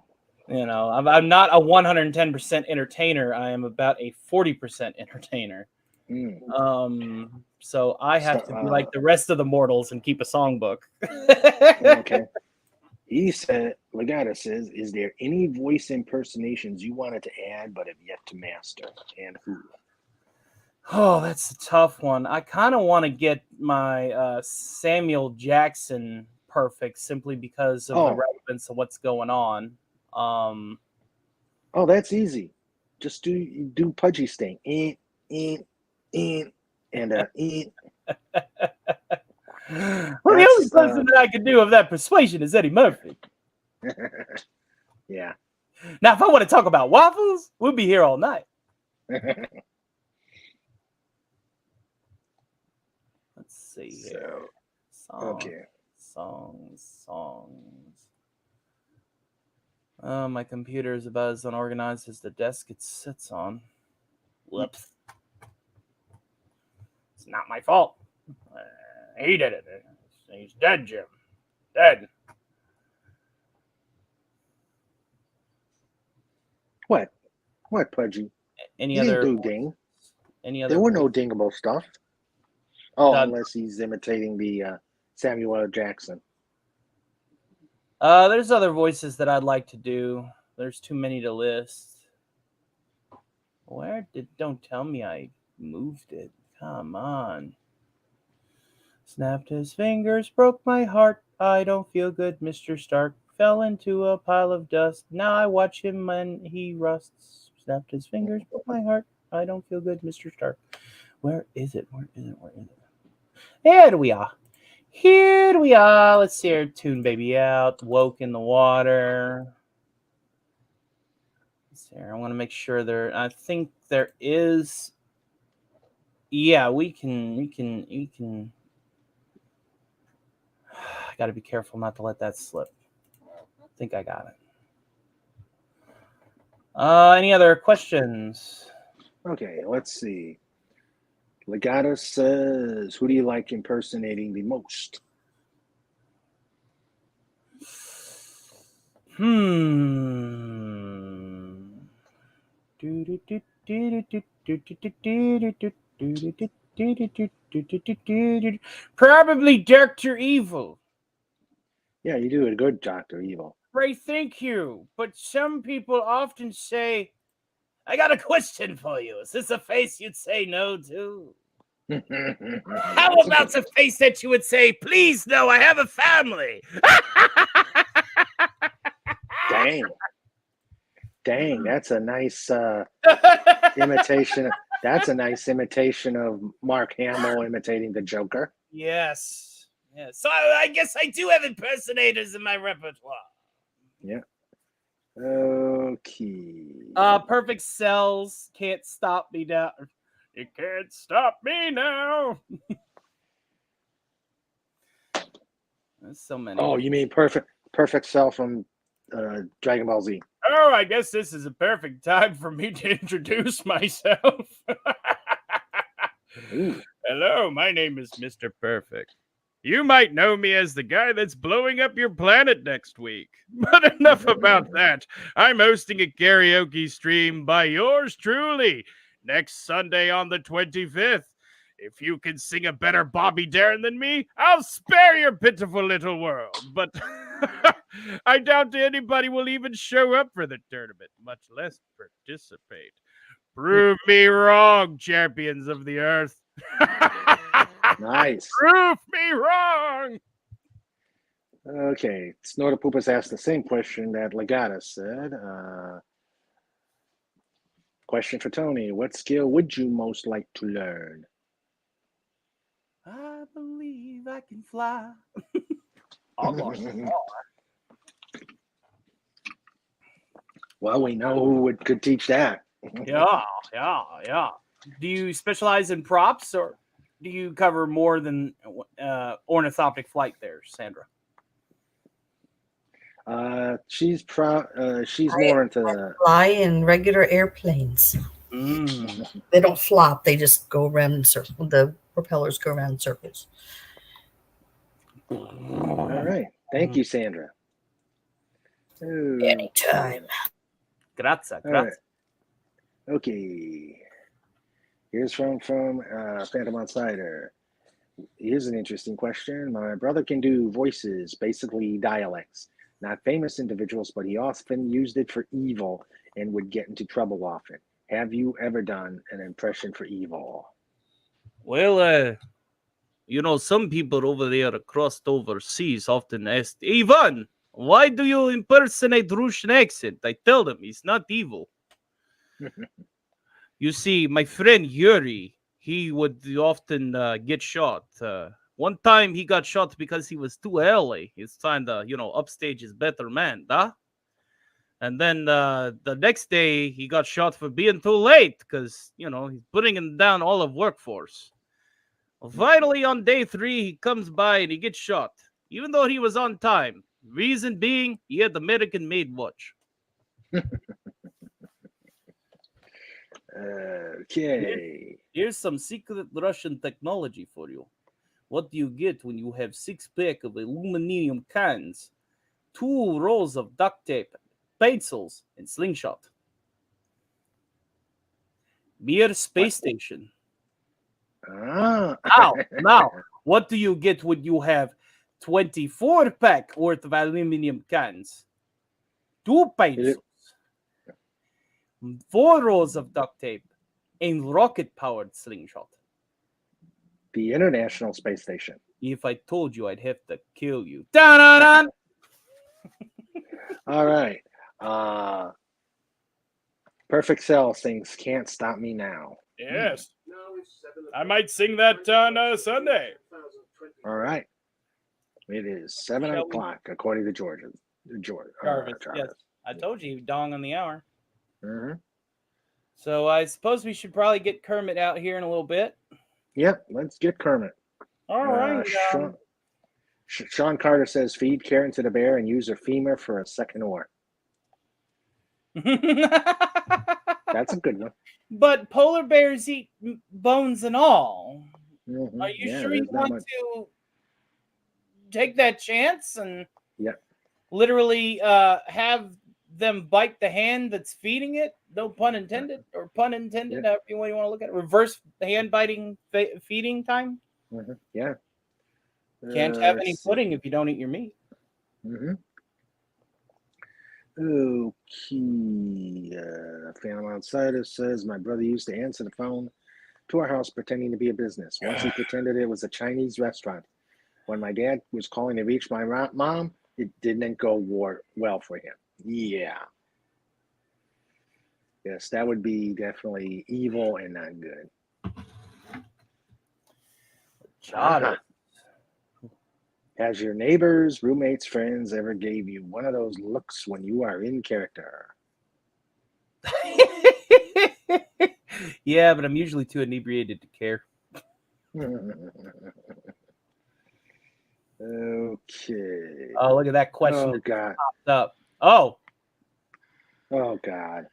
C: not a 110% entertainer. I am about a 40% entertainer. So I have to be like the rest of the mortals and keep a songbook.
B: Okay. He said, Legata says, is there any voice impersonations you wanted to add but have yet to master, and who?
C: Oh, that's a tough one. I kind of want to get my Samuel Jackson perfect, simply because of the relevance of what's going on.
B: Oh, that's easy. Just do Pudgy sting. And
C: Well, the only person that I can do of that persuasion is Eddie Murphy.
B: Yeah.
C: Now, if I want to talk about waffles, we'll be here all night. Let's see here. Songs. My computer is about as unorganized as the desk it sits on. Whoops. It's not my fault. He did it. He's dead, Jim. Dead.
B: What? What, Pudgy?
C: Any
B: He didn't
C: other?
B: do ding.
C: Any
B: There
C: other?
B: were no dingable stuff. Oh,
C: Doug?
B: unless he's imitating the Samuel L. Jackson.
C: There's other voices that I'd like to do. There's too many to list. Where did? Don't tell me I moved it. Come on. Snapped his fingers, broke my heart. I don't feel good, Mr. Stark. Fell into a pile of dust. Now I watch him when he rusts. Snapped his fingers, broke my heart. I don't feel good, Mr. Stark. Where is it? Where is it? Where is it? Here we are. Here we are. Let's see our tune baby out. Woke in the water. Let's see here. I want to make sure there. I think there is. Yeah, we can. I got to be careful not to let that slip. I think I got it. Any other questions?
B: Okay, let's see. Legato says, who do you like impersonating the most?
C: Probably Dr. Evil.
B: Yeah, you do a good Dr. Evil.
C: Ray, thank you. But some people often say, I got a question for you. Is this a face you'd say no to? How about a face that you would say, please, no, I have a family?
B: Dang, that's a nice imitation. That's a nice imitation of Mark Hamill imitating the Joker.
C: Yes. So I guess I do have impersonators in my repertoire.
B: Yeah. Okay.
C: Perfect Cells, Can't Stop Me Now. You can't stop me now. There's so many.
B: Oh, you mean Perfect Cell from Dragon Ball Z?
C: Oh, I guess this is a perfect time for me to introduce myself. Hello, my name is Mr. Perfect. You might know me as the guy that's blowing up your planet next week. But enough about that. I'm hosting a karaoke stream by yours truly next Sunday on the 25th. If you can sing a better Bobby Darin than me, I'll spare your pitiful little world. But I doubt anybody will even show up for the tournament, much less participate. Prove me wrong, champions of the earth.
B: Nice.
C: Prove me wrong.
B: Okay, Snortopoopas asked the same question that Legatus said. Question for Tony: what skill would you most like to learn?
C: I believe I can fly.
B: Well, we know who could teach that.
C: Yeah. Do you specialize in props, or do you cover more than ornithoptic flight there, Sandra?
B: She's more into
D: fly in regular airplanes. They don't flop; they just go around in circles. The propellers go around in circles.
B: All right, thank you, Sandra.
D: Anytime.
C: Grazie.
B: All right. Okay. Here's from Phantom Outsider. Here's an interesting question. My brother can do voices, basically dialects. Not famous individuals, but he often used it for evil and would get into trouble often. Have you ever done an impression for evil?
C: Well, some people over there across overseas often ask, Ivan, why do you impersonate Russian accent? I tell them it's not evil. You see, my friend Yuri, he would often get shot. One time he got shot because he was too early. He's trying to, upstage his better man, huh? And then the next day he got shot for being too late because, he's putting down all of workforce. Well, finally, on day 3, he comes by and he gets shot, even though he was on time. Reason being, he had the American-made watch.
B: Okay.
C: Here's some secret Russian technology for you. What do you get when you have 6-pack of aluminum cans, 2 rolls of duct tape, pencils, and slingshot? Be at a space station.
B: Ah.
C: Now, what do you get when you have 24-pack worth of aluminum cans, 2 pencils, 4 rolls of duct tape, and rocket-powered slingshot?
B: The International Space Station.
C: If I told you, I'd have to kill you. Dun-dun-dun!
B: All right. Perfect Cell sings "Can't Stop Me Now."
C: Yes. I might sing that on Sunday.
B: All right. It is 7
C: Shall we-
B: o'clock, according to Jarvis.
C: Yes. I told you, dong on the hour.
B: Mm-hmm.
C: So I suppose we should probably get Kermit out here in a little bit.
B: Yep, let's get Kermit.
C: All right.
B: Sean Carter says, feed Karen to the bear and use her femur for a second oar. That's a good one.
C: But polar bears eat bones and all.
B: Mm-hmm.
C: Are you
B: Yeah,
C: sure you
B: there's not
C: want
B: much.
C: to take that chance and
B: Yep.
C: literally have them bite the hand that's feeding it? No pun intended, or pun intended, however you want to look at it. Reverse hand biting feeding time?
B: Mm-hmm. Yeah.
C: Can't have any pudding if you don't eat your meat.
B: Mm-hmm. Okay. Phantom Outsider says, my brother used to answer the phone to our house pretending to be a business. Once he pretended it was a Chinese restaurant. When my dad was calling to reach my mom, it didn't go well for him. Yeah. Yes, that would be definitely evil and not good. Has your neighbors, roommates, friends ever gave you one of those looks when you are in character?
C: Yeah, but I'm usually too inebriated to care.
B: Okay.
C: Oh, look at that question.
B: Oh, God.
C: Popped up. Oh,
B: God.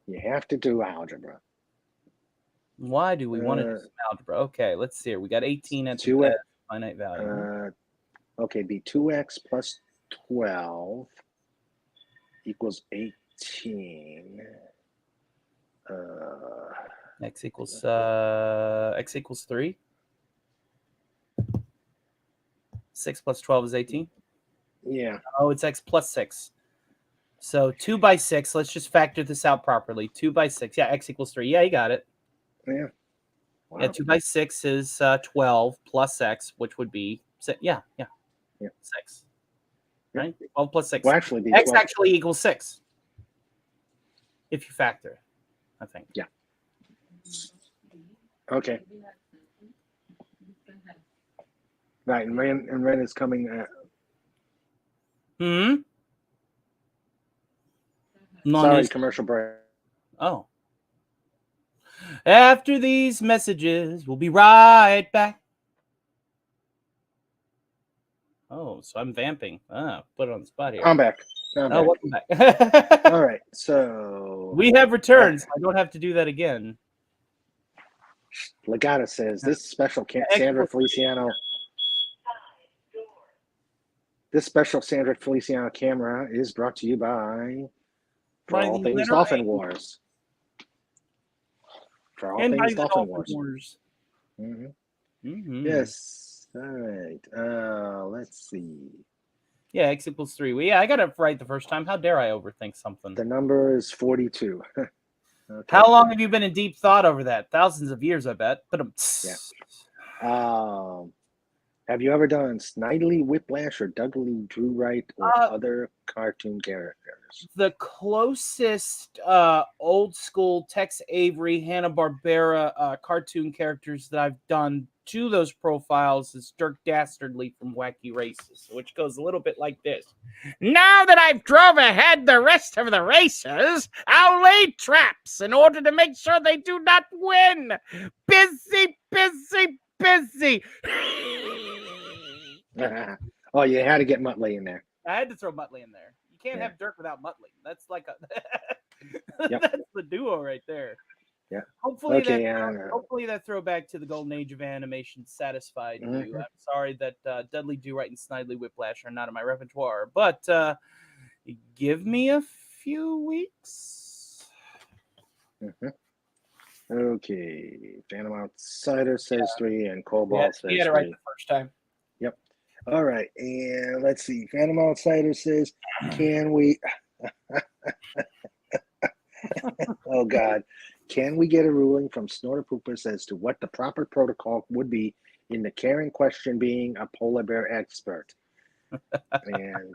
B: You have to do algebra.
C: why do we want to do some algebra? Okay, let's see here. We got 18 at the finite value.
B: Okay, be 2x plus 12 equals 18.
C: X equals 3. 6 plus 12 is 18.
B: Yeah.
C: Oh, it's x plus 6. So 2 by 6. Let's just factor this out properly. 2 by 6. Yeah, x equals 3. Yeah, you got it.
B: Yeah. Wow.
C: Yeah, 2 by 6 is 12 plus x, which would be 6. Yeah. 6. Right? 12 plus 6.
B: Well, actually,
C: x actually equals 6. If you factor, I think.
B: Yeah. Okay. Right, and Ren is coming. Sorry, commercial break.
C: Oh. After these messages, we'll be right back. Oh, so I'm vamping. Put it on the spot here.
B: I'm back.
C: Welcome back.
B: All right, so
C: we have returned. So I don't have to do that again.
B: Legata says this special Sandra Feliciano. This special Sandra Feliciano camera is brought to you by For All Things Dolphin Wars. For All Things Dolphin Wars. Mm-hmm. Mm-hmm. Yes. All right. Let's see.
C: Yeah, x equals 3. I got it right the first time. How dare I overthink something?
B: The number is 42. Okay.
C: How long have you been in deep thought over that? Thousands of years, I bet. But
B: yeah. Have you ever done Snidely Whiplash or Dudley Do Right or other cartoon characters?
C: The closest old school Tex Avery, Hanna-Barbera cartoon characters that I've done to those profiles is Dirk Dastardly from Wacky Races, which goes a little bit like this. Now that I've drove ahead the rest of the races, I'll lay traps in order to make sure they do not win. Busy.
B: Oh, you had to get Muttley in there.
C: I had to throw Muttley in there. You can't have Dirk without Muttley. That's like a that's the duo right there.
B: Yeah.
C: Hopefully that throwback to the golden age of animation satisfied you. I'm sorry that Dudley Do Right and Snidely Whiplash are not in my repertoire, but give me a few weeks.
B: Okay. Phantom Outsider says 3, and Cobalt
C: Yeah,
B: says
C: we had it right
B: 3.
C: the first time.
B: Yep. All right. And let's see. Phantom Outsider says, can we... Oh, God. Can we get a ruling from Snorter Poopers as to what the proper protocol would be in the caring question being a polar bear expert? And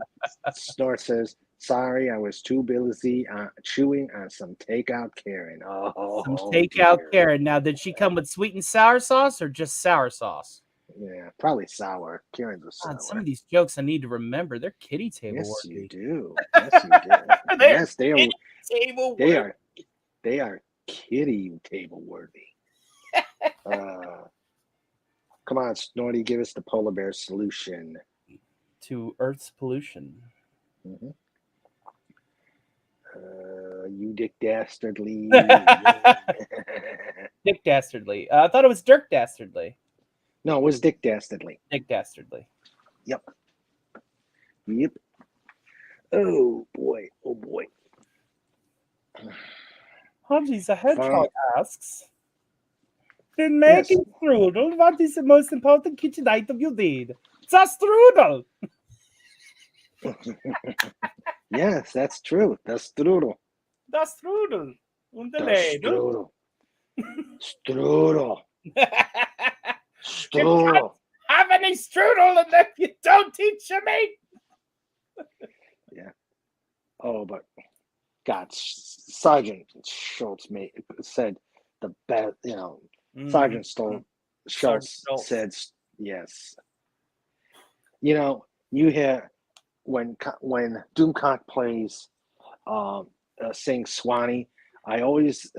B: Snort says, sorry, I was too busy chewing on some takeout Karen. Oh,
C: Some takeout
B: dear.
C: Karen. Now, did she come with sweet and sour sauce or just sour sauce?
B: Yeah, probably sour. Karen's a sour.
C: God, some of these jokes I need to remember. They're kiddie table
B: Yes, you
C: worthy.
B: do. Yes, you do. Yes, they are.
C: Kiddie table
B: They
C: worthy.
B: are. They are kitty table worthy. Come on, Snorty, give us the polar bear solution.
C: To Earth's pollution.
B: Mm-hmm. You dick dastardly.
C: Dick Dastardly. I thought it was Dirk Dastardly.
B: No, it was Dick Dastardly.
C: Dick Dastardly.
B: Yep. Yep. Oh boy. Oh boy.
C: Hodges the Hedgehog asks, in
B: Yes.
C: making strudel, what is the most important kitchen item you need? The strudel!
B: Yes, that's true. The strudel.
C: The strudel. Und the
B: The
C: ladle.
B: strudel. Strudel.
C: You
B: Strudel.
C: have any strudel and then you don't teach me?
B: Yeah. Oh, but God, Sergeant Schultz said the best. You know, Sergeant Schultz said yes. You know, you hear when Doomcock plays, sings Swanee. I always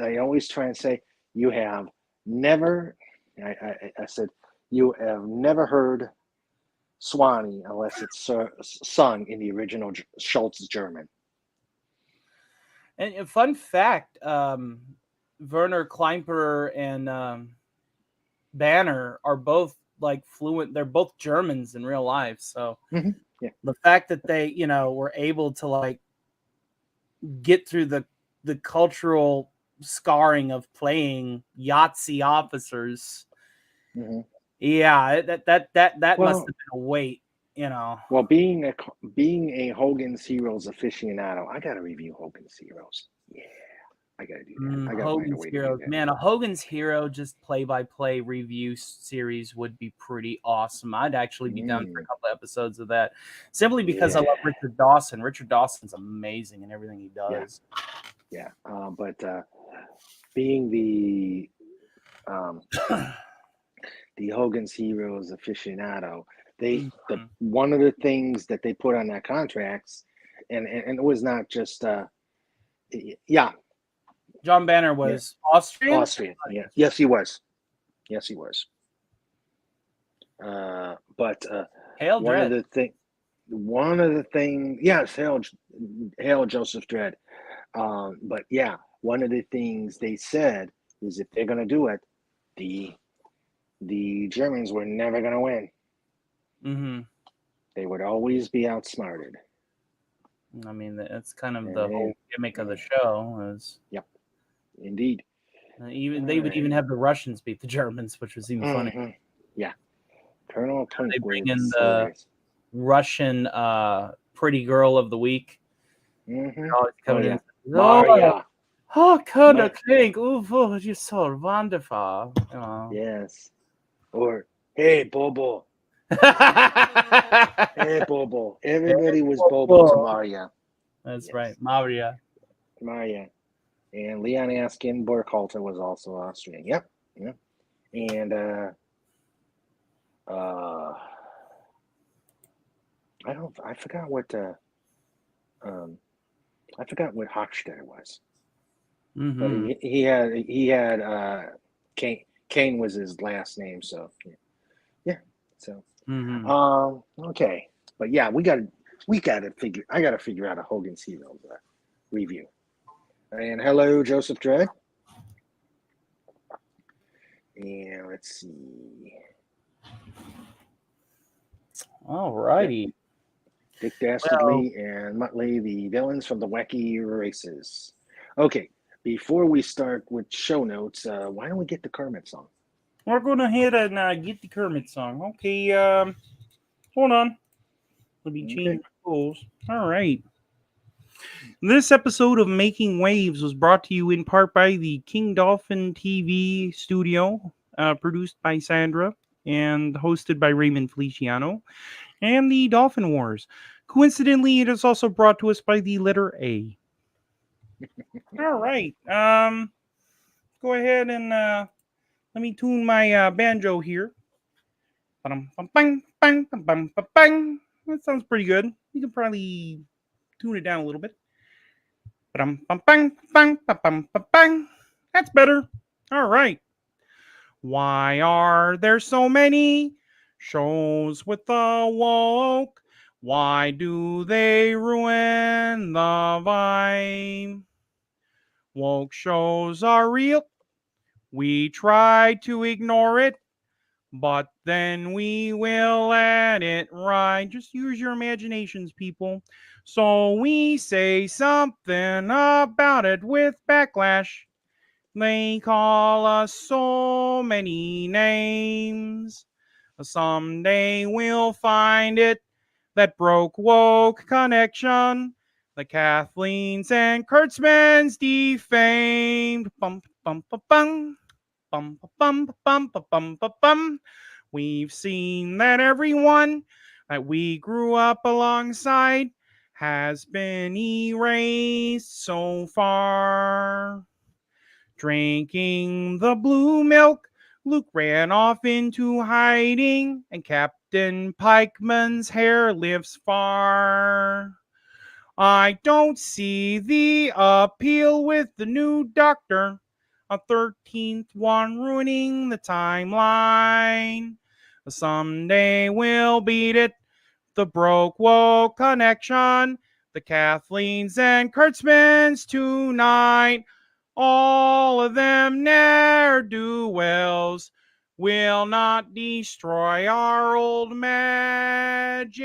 B: try and say you have never. I said you have never heard Swanee unless it's sung in the original Schultz German.
C: And a fun fact, Werner Kleinperer and Banner are both like fluent. They're both Germans in real life. So
B: Yeah.
C: the fact that they, were able to like get through the cultural scarring of playing Yahtzee officers.
B: Mm-hmm.
C: Yeah, that
B: Well,
C: must have been a weight,
B: Well, being a Hogan's Heroes aficionado, I gotta review Hogan's Heroes. Yeah, I gotta do that. I gotta find a
C: Hogan's
B: way
C: Heroes.
B: to do that.
C: Man, a Hogan's Hero just play-by-play review series would be pretty awesome. I'd actually be down for a couple of episodes of that, simply because I love Richard Dawson. Richard Dawson's amazing in everything he does.
B: Yeah. But being the Hogan's Heroes aficionado, one of the things that they put on their contracts, and it was not just
C: John Banner was Austrian.
B: Yeah. Yes, he was. But
C: Hail
B: one
C: Dredd.
B: of the things, yes, hail Joseph Dredd. But yeah, one of the things they said is if they're gonna do it, the Germans were never gonna win.
C: Mm-hmm.
B: They would always be outsmarted.
C: I mean, that's kind of the whole gimmick of the show.
B: Yep, indeed.
C: They would even have the Russians beat the Germans, which was even funny.
B: Yeah, Colonel Punk.
C: They bring in the Russian pretty girl of the week. Coming in.
B: Maria.
C: Oh, Colonel King, you're so wonderful.
B: Yes. Or hey, Bobo. Hey, Bobo. Everybody was Bobo to Maria.
C: That's right, Maria.
B: And Leon Askin Burkhalter was also Austrian. Yep. And I forgot what Hochstetter was.
C: Mm-hmm.
B: But he had Kane was his last name, so yeah. So okay. But yeah, I gotta figure out a Hogan's Heroes review. And hello, Joseph Dredd. And let's see.
C: All righty.
B: Dick Dastardly and Muttley, the villains from the Wacky Races. Okay, Before we start with show notes, why don't we get the Kermit song?
C: We're going ahead and get the Kermit song. Okay, hold on. Let me change my goals. All right. This episode of Making Waves was brought to you in part by the King Dolphin TV studio, produced by Sandra and hosted by Raymond Feliciano, and the Dolphin Wars. Coincidentally, it is also brought to us by the letter A. All right. Go ahead and let me tune my banjo here. That sounds pretty good. You can probably tune it down a little bit. That's better. All right. Why are there so many shows with the woke? Why do they ruin the vibe? Woke shows are real. We try to ignore it, but then we will let it ride. Just use your imaginations, people. So we say something about it with backlash. They call us so many names. Someday we'll find it, that broke woke connection. The Kathleen's and Kurtzmans defamed. Bum, bum, bum, bum. Bum, bum, bum, bum, bum, bum, bum. We've seen that everyone that we grew up alongside has been erased so far. Drinking the blue milk, Luke ran off into hiding, and Captain Pikeman's hair lifts far. I don't see the appeal with the new Doctor, a 13th one ruining the timeline. Someday we'll beat it, the broke woke connection, the Kathleen's and Kurtzmans tonight. All of them ne'er-do-wells will not destroy our old magic.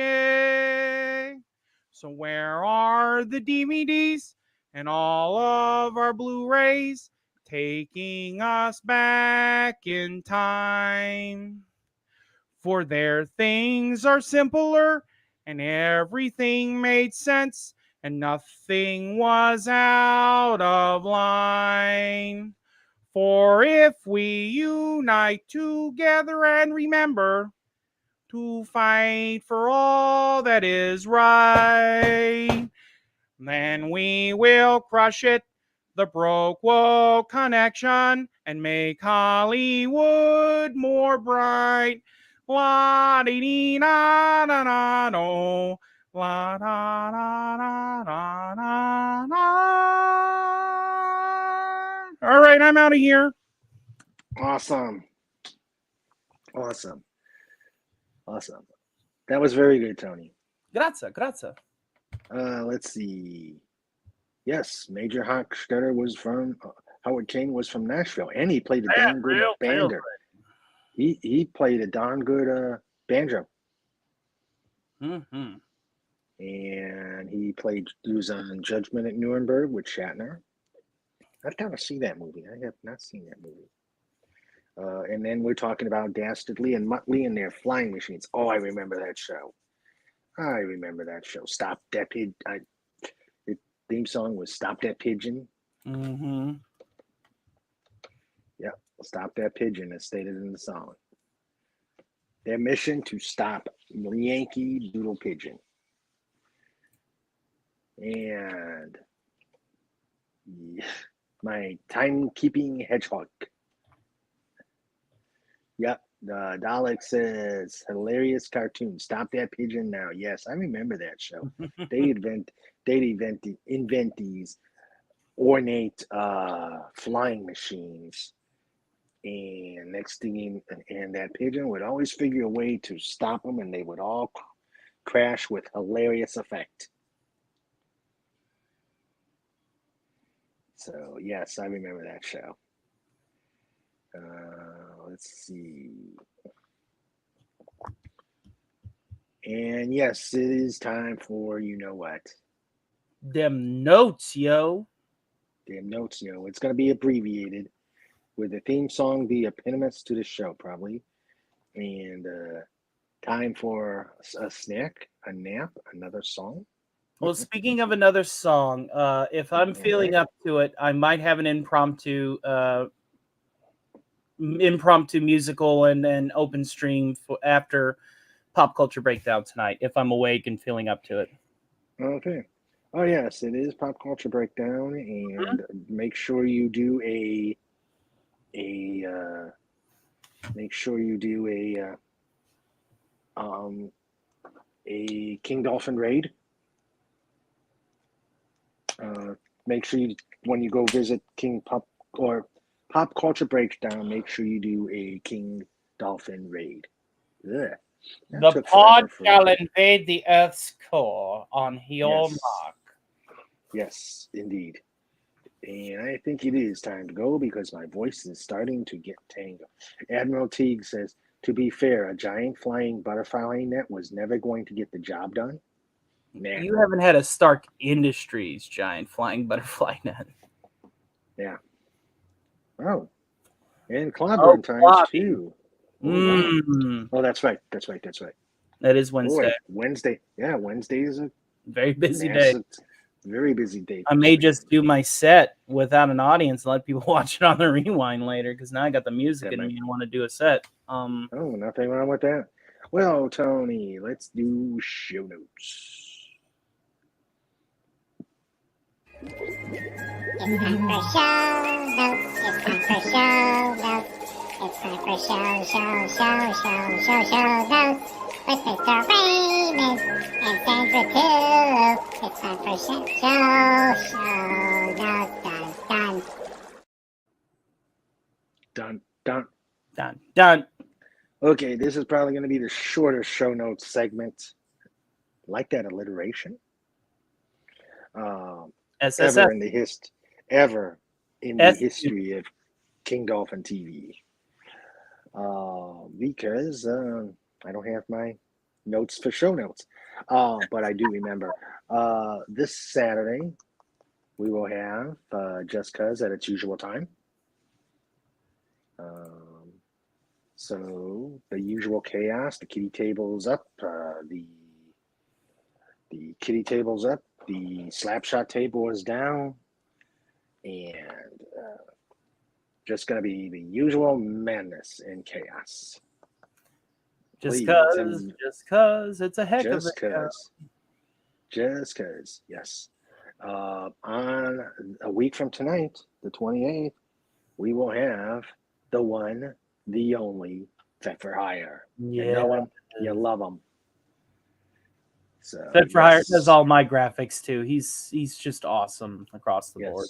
C: So where are the DVDs and all of our Blu-rays taking us back in time? For their things are simpler and everything made sense and nothing was out of line. For if we unite together and remember to fight for all that is right, then we will crush it, the broke woke connection, and make Hollywood more bright. La dee dee na na na no. La da da da da da da. All right, I'm out of here.
B: Awesome. That was very good, Tony.
C: Grazie.
B: Let's see. Yes, Major Hochstetter was from Howard King was from Nashville, and he played a darn good bander. He played a darn good banjo.
C: Mm-hmm.
B: And he was on Judgment at Nuremberg with Shatner. I've got to see that movie. I have not seen that movie. And then we're talking about Dastardly and Muttley and their flying machines. Oh, I remember that show. Stop That Pigeon. The theme song was Stop That Pigeon.
C: Mm-hmm.
B: Yep, Stop That Pigeon, as stated in the song. Their mission to stop Yankee Doodle Pigeon. And my timekeeping hedgehog. Yep, Dalek says hilarious cartoon. Stop that pigeon now. Yes, I remember that show. They'd invent these ornate flying machines, and next thing, and that pigeon would always figure a way to stop them, and they would all crash with hilarious effect. So yes, I remember that show. Let's see. And yes, it is time for you know what.
C: Them notes, yo.
B: Damn notes, it's going to be abbreviated with the theme song, the epitomis to the show, probably. And time for a snack, a nap, another song.
C: Well, speaking of another song, if I'm feeling up to it, I might have an impromptu musical and open stream after Pop Culture Breakdown tonight, if I'm awake and feeling up to it.
B: Okay. Oh yes, it is Pop Culture Breakdown, and make sure you do a King Dolphin raid. Make sure you, when you go visit Pop Culture Breakdown, make sure you do a King Dolphin raid. Ugh.
C: The pod shall invade the Earth's core on your mark.
B: Yes, indeed. And I think it is time to go because my voice is starting to get tangled. Admiral Teague says, to be fair, a giant flying butterfly net was never going to get the job done. Nah.
C: You haven't had a Stark Industries giant flying butterfly net.
B: Yeah. Oh. And Clobber times too. Oh, that's right.
C: That is Wednesday.
B: Wednesday. Yeah, Wednesday is a
C: very busy day.
B: Very busy day.
C: I may just do my set without an audience and let people watch it on the rewind later because now I got the music and you want to do a set.
B: Oh, nothing wrong with that. Well, Tony, let's do show notes.
A: It's time for show notes. It's time for show notes. It's time for show notes. With Mr. Raymond and Sandra too. It's time for show notes.
B: Done. Okay, this is probably going to be the shorter show notes segment. Like that alliteration. Ever in the history of King Dolphin TV. Because I don't have my notes for show notes. But I do remember this Saturday we will have Just Cuz at its usual time. So the usual chaos, the kitty table's up, the kitty table's up, the slapshot table is down, and just going to be the usual madness and chaos.
C: Just cause it's a heck of a
B: Just cause, yes. On a week from tonight, the 28th, we will have the one, the only Fed for Hire.
C: Yeah.
B: You know him, you love him. So,
C: Fed for Hire does all my graphics too. He's just awesome across the board.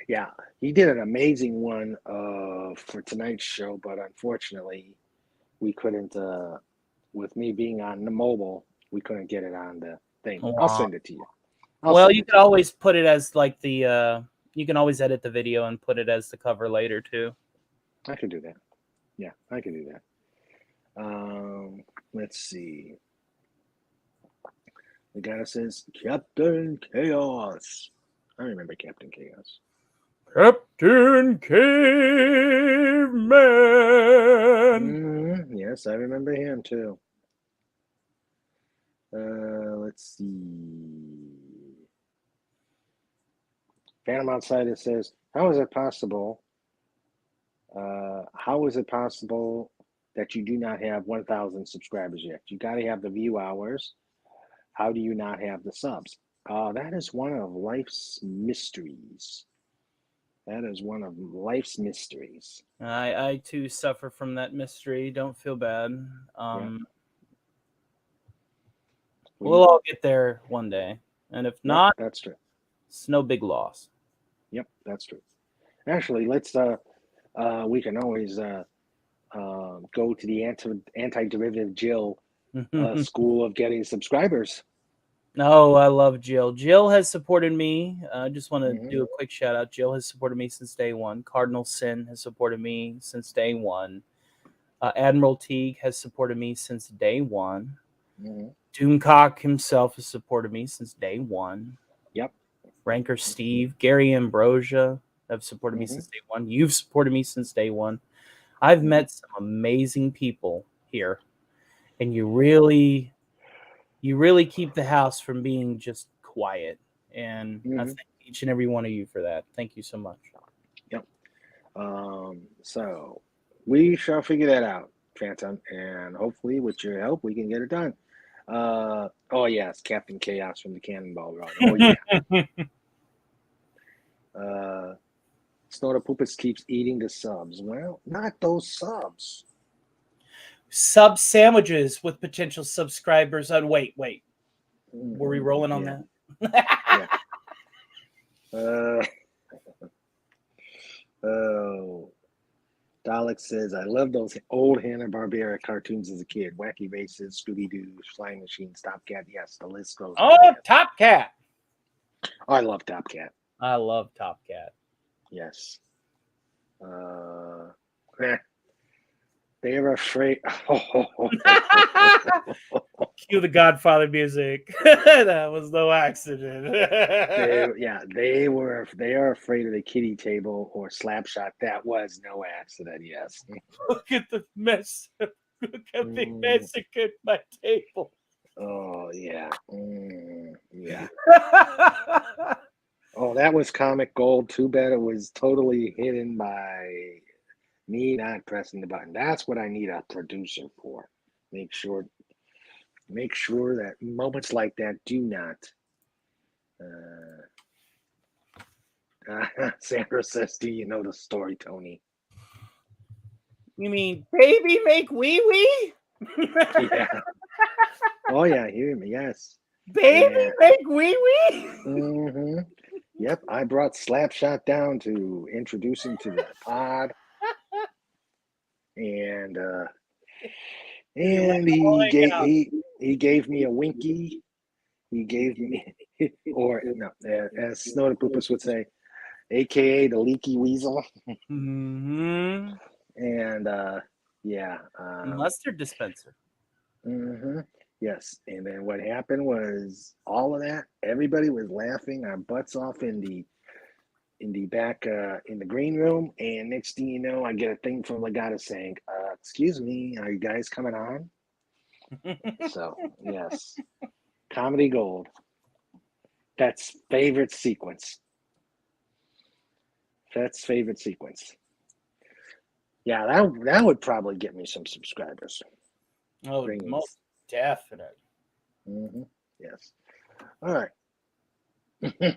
B: Yeah, he did an amazing one for tonight's show, but unfortunately, we couldn't. With me being on the mobile, we couldn't get it on the thing. Wow. I'll send it to you.
C: You can always put it as like the. You can always edit the video and put it as the cover later too.
B: I can do that. Yeah, I can do that. Let's see. The guy says Captain Chaos. I remember Captain Chaos.
C: Captain Caveman.
B: Yes, I remember him too. Let's see. Phantom Outsider says, how is it possible that you do not have 1,000 subscribers yet? You got to have the view hours. How do you not have the subs? That is one of life's mysteries. I
C: too suffer from that mystery. Don't feel bad. We'll all get there one day. And if not,
B: that's true.
C: It's no big loss.
B: Yep, that's true. Actually, let's we can always go to the anti-derivative Jill school of getting subscribers.
C: Oh, I love Jill. Jill has supported me. I just want to do a quick shout out. Jill has supported me since day one. Cardinal Sin has supported me since day one. Admiral Teague has supported me since day one. Doomcock himself has supported me since day one.
B: Yep.
C: Ranker Steve, Gary Ambrosia have supported me since day one. You've supported me since day one. I've met some amazing people here, and you really keep the house from being just quiet. And I thank each and every one of you for that. Thank you so much.
B: Yep. So we shall figure that out, Phantom, and hopefully with your help we can get it done. Oh yes, Captain Chaos from the Cannonball Run. Oh yeah. Snorter Poopus keeps eating the subs. Well, not those subs.
C: Sub sandwiches with potential subscribers on. Wait. Were we rolling on that?
B: Yeah. Oh. Dalek says, I love those old Hanna-Barbera cartoons as a kid. Wacky Races, Scooby-Doo, Flying Machines, Top Cat. Yes, the list goes on.
C: Oh, Top Cat.
B: Oh, I love Top Cat.
C: I love Top Cat.
B: Yes. They were afraid.
C: Cue the Godfather music. That was no accident.
B: They are afraid of the kiddie table or Slapshot. That was no accident. Yes.
C: Look at the mess. Look at the mess at my table.
B: Oh yeah. Yeah. Oh, that was comic gold. Too bad it was totally hidden by me not pressing the button. That's what I need a producer for. Make sure that moments like that do not. Sandra says, "Do you know the story, Tony?"
C: You mean baby make wee wee?
B: Yeah. Oh yeah, hear me. Yes.
C: Baby make wee wee.
B: Yep, I brought Slapshot down to introduce him to the pod, and he gave me a winky. He gave me, or no, as Snorter Poopus would say, AKA the leaky weasel. And
C: Mustard dispenser.
B: Yes, and then what happened was all of that. Everybody was laughing our butts off in the back in the green room, and next thing you know, I get a thing from Legata saying, "Excuse me, are you guys coming on?" So yes, comedy gold. That's favorite sequence. Yeah, that would probably get me some subscribers.
C: Oh, most definite.
B: Yes. All right. The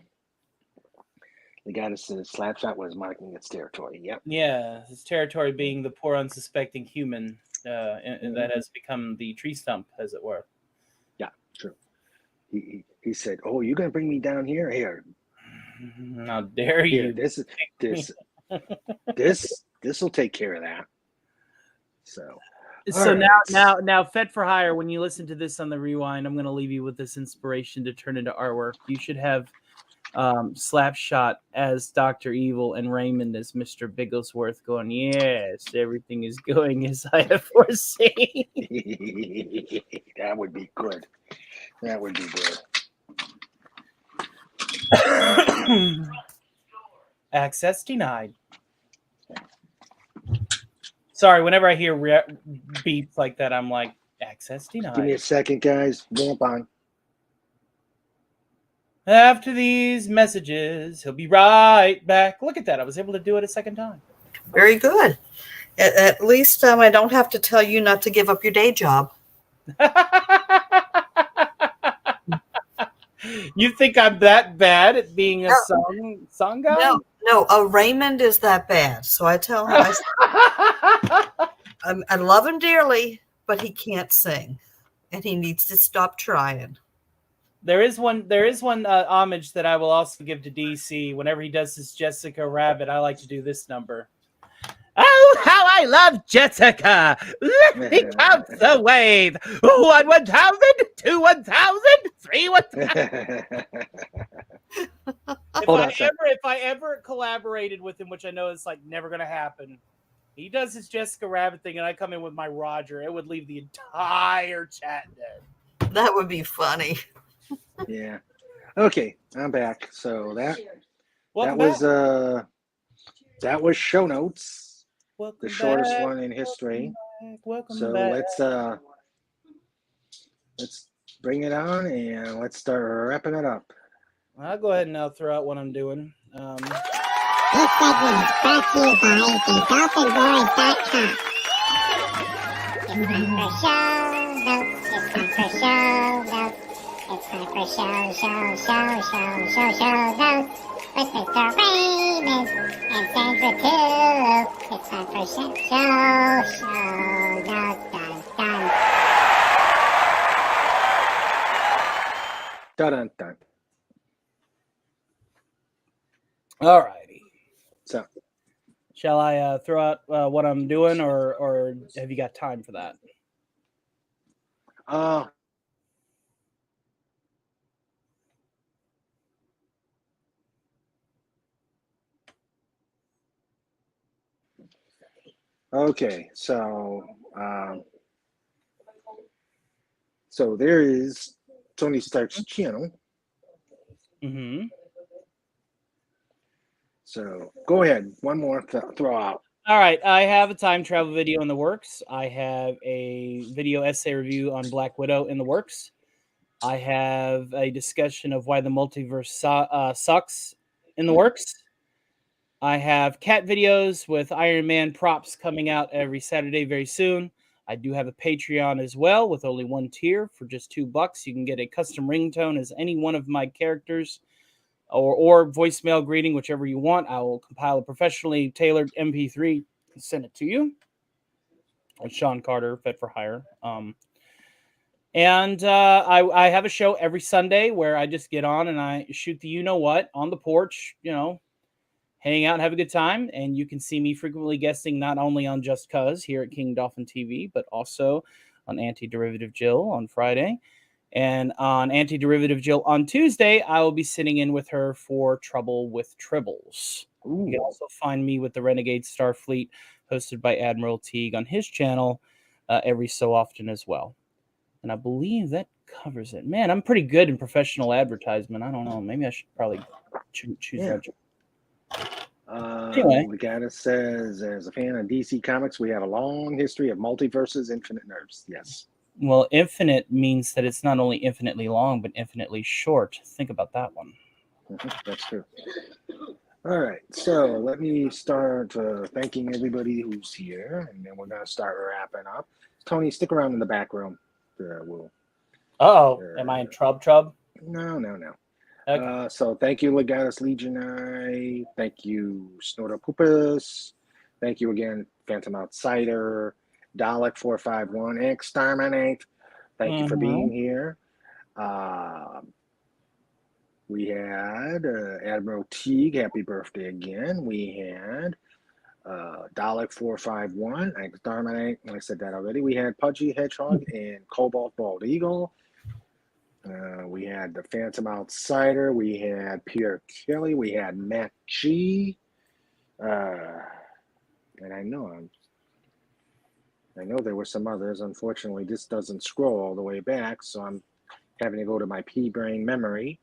B: guy that said Slapshot was marking its territory. Yep.
C: Yeah, his territory being the poor, unsuspecting human, and that has become the tree stump, as it were.
B: Yeah, true. He said, "Oh, you're gonna bring me down here? Here,
C: how dare you?
B: This will take care of that."
C: So now, Fed for Hire. When you listen to this on the rewind, I'm going to leave you with this inspiration to turn into artwork. You should have Slapshot as Dr. Evil and Raymond as Mr. Bigglesworth going, yes, everything is going as I have foreseen.
B: That would be good.
C: Access denied. Sorry, whenever I hear beeps like that, I'm like, access denied.
B: Give me a second, guys. Vamp on.
C: After these messages, he'll be right back. Look at that. I was able to do it a second time.
D: Very good. At least I don't have to tell you not to give up your day job.
C: You think I'm that bad at being a song guy?
D: No, Raymond is that bad. So I tell him, I love him dearly, but he can't sing, and he needs to stop trying.
C: There is one homage that I will also give to DC. Whenever he does his Jessica Rabbit, I like to do this number. Oh, how I love Jessica! Let me count the wave. 1 1,000, 2 1,000, 3 1,000. If I ever collaborated with him, which I know is like never going to happen, he does his Jessica Rabbit thing, and I come in with my Roger. It would leave the entire chat dead.
D: That would be funny.
B: Yeah. Okay, I'm back. So
C: Welcome
B: that was show notes,
C: Welcome
B: the shortest
C: back.
B: one in history.
C: Welcome
B: So
C: back.
B: let's bring it on and let's start wrapping it up.
C: I'll go ahead and I'll throw out what I'm doing.
A: This segment is brought to you by thedolphinboys.com. It's time for show notes. It's time for show notes. It's time for show notes. With Mr. Raymond and Sandra too. It's time for show notes. Dun, dun.
B: Dun dun dun.
C: All righty.
B: So
C: Shall I throw out what I'm doing, or have you got time for that?
B: Okay, so there is Tony Stark's channel.
C: Mm-hmm.
B: So go ahead, one more throw out.
C: All right, I have a time travel video in the works. I have a video essay review on Black Widow in the works. I have a discussion of why the multiverse sucks in the works. I have cat videos with Iron Man props coming out every Saturday very soon. I do have a Patreon as well with only one tier for just $2. You can get a custom ringtone as any one of my characters or voicemail greeting, whichever you want. I will compile a professionally tailored MP3 and send it to you. It's Sean Carter, Fed for Hire. And I have a show every Sunday where I just get on and I shoot the you-know-what on the porch, hang out and have a good time. And you can see me frequently guesting not only on Just Cuz here at King Dolphin TV, but also on Anti-Derivative Jill on Friday. And on Anti-Derivative Jill on Tuesday, I will be sitting in with her for Trouble with Tribbles.
B: Ooh.
C: You can also find me with the Renegade Starfleet, hosted by Admiral Teague on his channel every so often as well. And I believe that covers it. Man, I'm pretty good in professional advertisement. I don't know. Maybe I should probably choose that. Anyway.
B: Legatus says, as a fan of DC Comics, we have a long history of multiverses, infinite nerves. Yes.
C: Well, infinite means that it's not only infinitely long, but infinitely short. Think about that one.
B: That's true. All right. So let me start thanking everybody who's here, and then we're going to start wrapping up. Tony, stick around in the back room.
C: Am I in Trub?
B: No.
C: Okay.
B: So thank you, Legatus Legionai. Thank you, Snortopupus. Thank you again, Phantom Outsider, Dalek 451, Exterminate. Thank you for being here. We had Admiral Teague, happy birthday again. We had Dalek 451, Exterminate. I said that already. We had Pudgy Hedgehog and Cobalt Bald Eagle. We had the Phantom Outsider. We had Pierre Kelly. We had Matt G. And I know there were some others. Unfortunately, this doesn't scroll all the way back, so I'm having to go to my pea-brain memory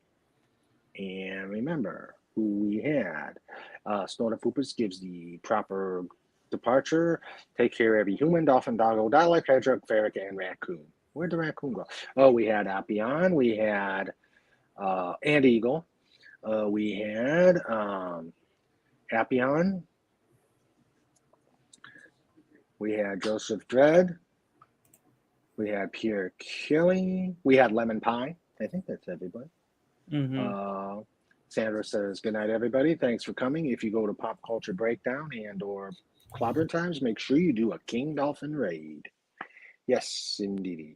B: and remember who we had. Snortopupus gives the proper departure. Take care of every human, dolphin, doggo, Dalek, hedgehog, ferret, and raccoon. Where'd the raccoon go? Oh, we had Apion. We had and Eagle. We had Apion. We had Joseph Dredd. We had Pierre Kelly. We had Lemon Pie. I think that's everybody. Sandra says, good night, everybody. Thanks for coming. If you go to Pop Culture Breakdown and or Clobber Times, make sure you do a King Dolphin raid. Yes, indeed.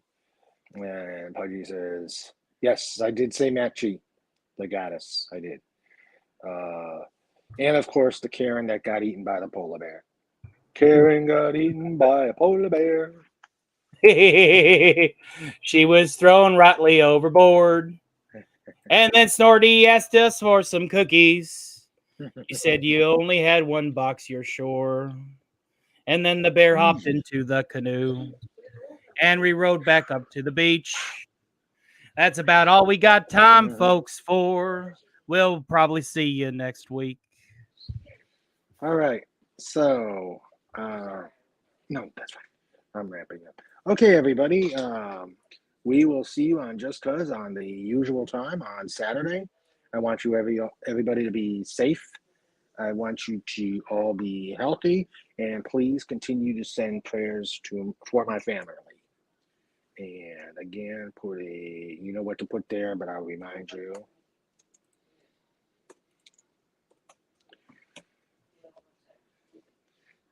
B: And Pudgy says, yes, I did say Matt G. Legatus. I did. And, of course, the Karen that got eaten by the polar bear. Karen got eaten by a polar bear.
C: She was thrown rightly overboard. And then Snorty asked us for some cookies. She said you only had one box, you're sure. And then the bear hopped into the canoe. And we rode back up to the beach. That's about all we got time,
B: Mhm.
C: folks, for. We'll probably see you next week.
B: All right. So, no, that's fine. I'm wrapping up. Okay, everybody. We will see you on Just Cuz on the usual time on Saturday. I want you everybody to be safe. I want you to all be healthy, and please continue to send prayers for my family. And again, you know what to put there, but I'll remind you.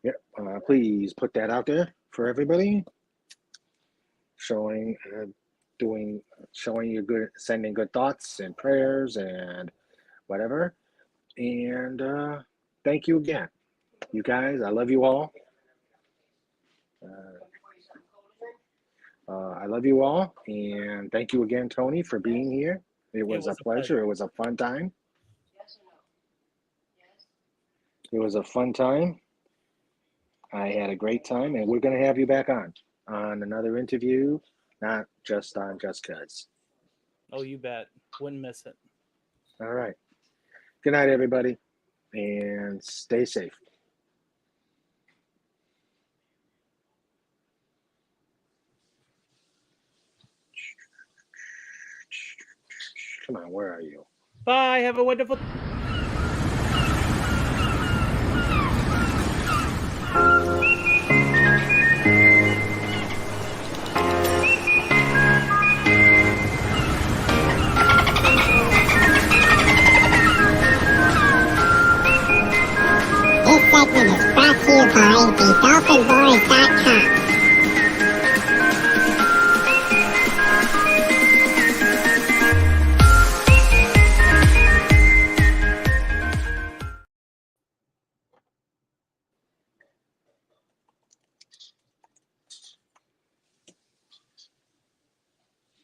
B: Yep, please put that out there for everybody. Showing you good, sending good thoughts and prayers and whatever. And thank you again, you guys. I love you all. I love you all, and thank you again, Tony, for being here. It was a pleasure. It was a fun time. It was a fun time. I had a great time, and we're going to have you back on another interview, not just on Just Cuz.
C: Oh, you bet. Wouldn't miss it.
B: All right. Good night, everybody, and stay safe. Come on, where are you?
C: Bye. Have a wonderful.
A: This segment is brought to you by the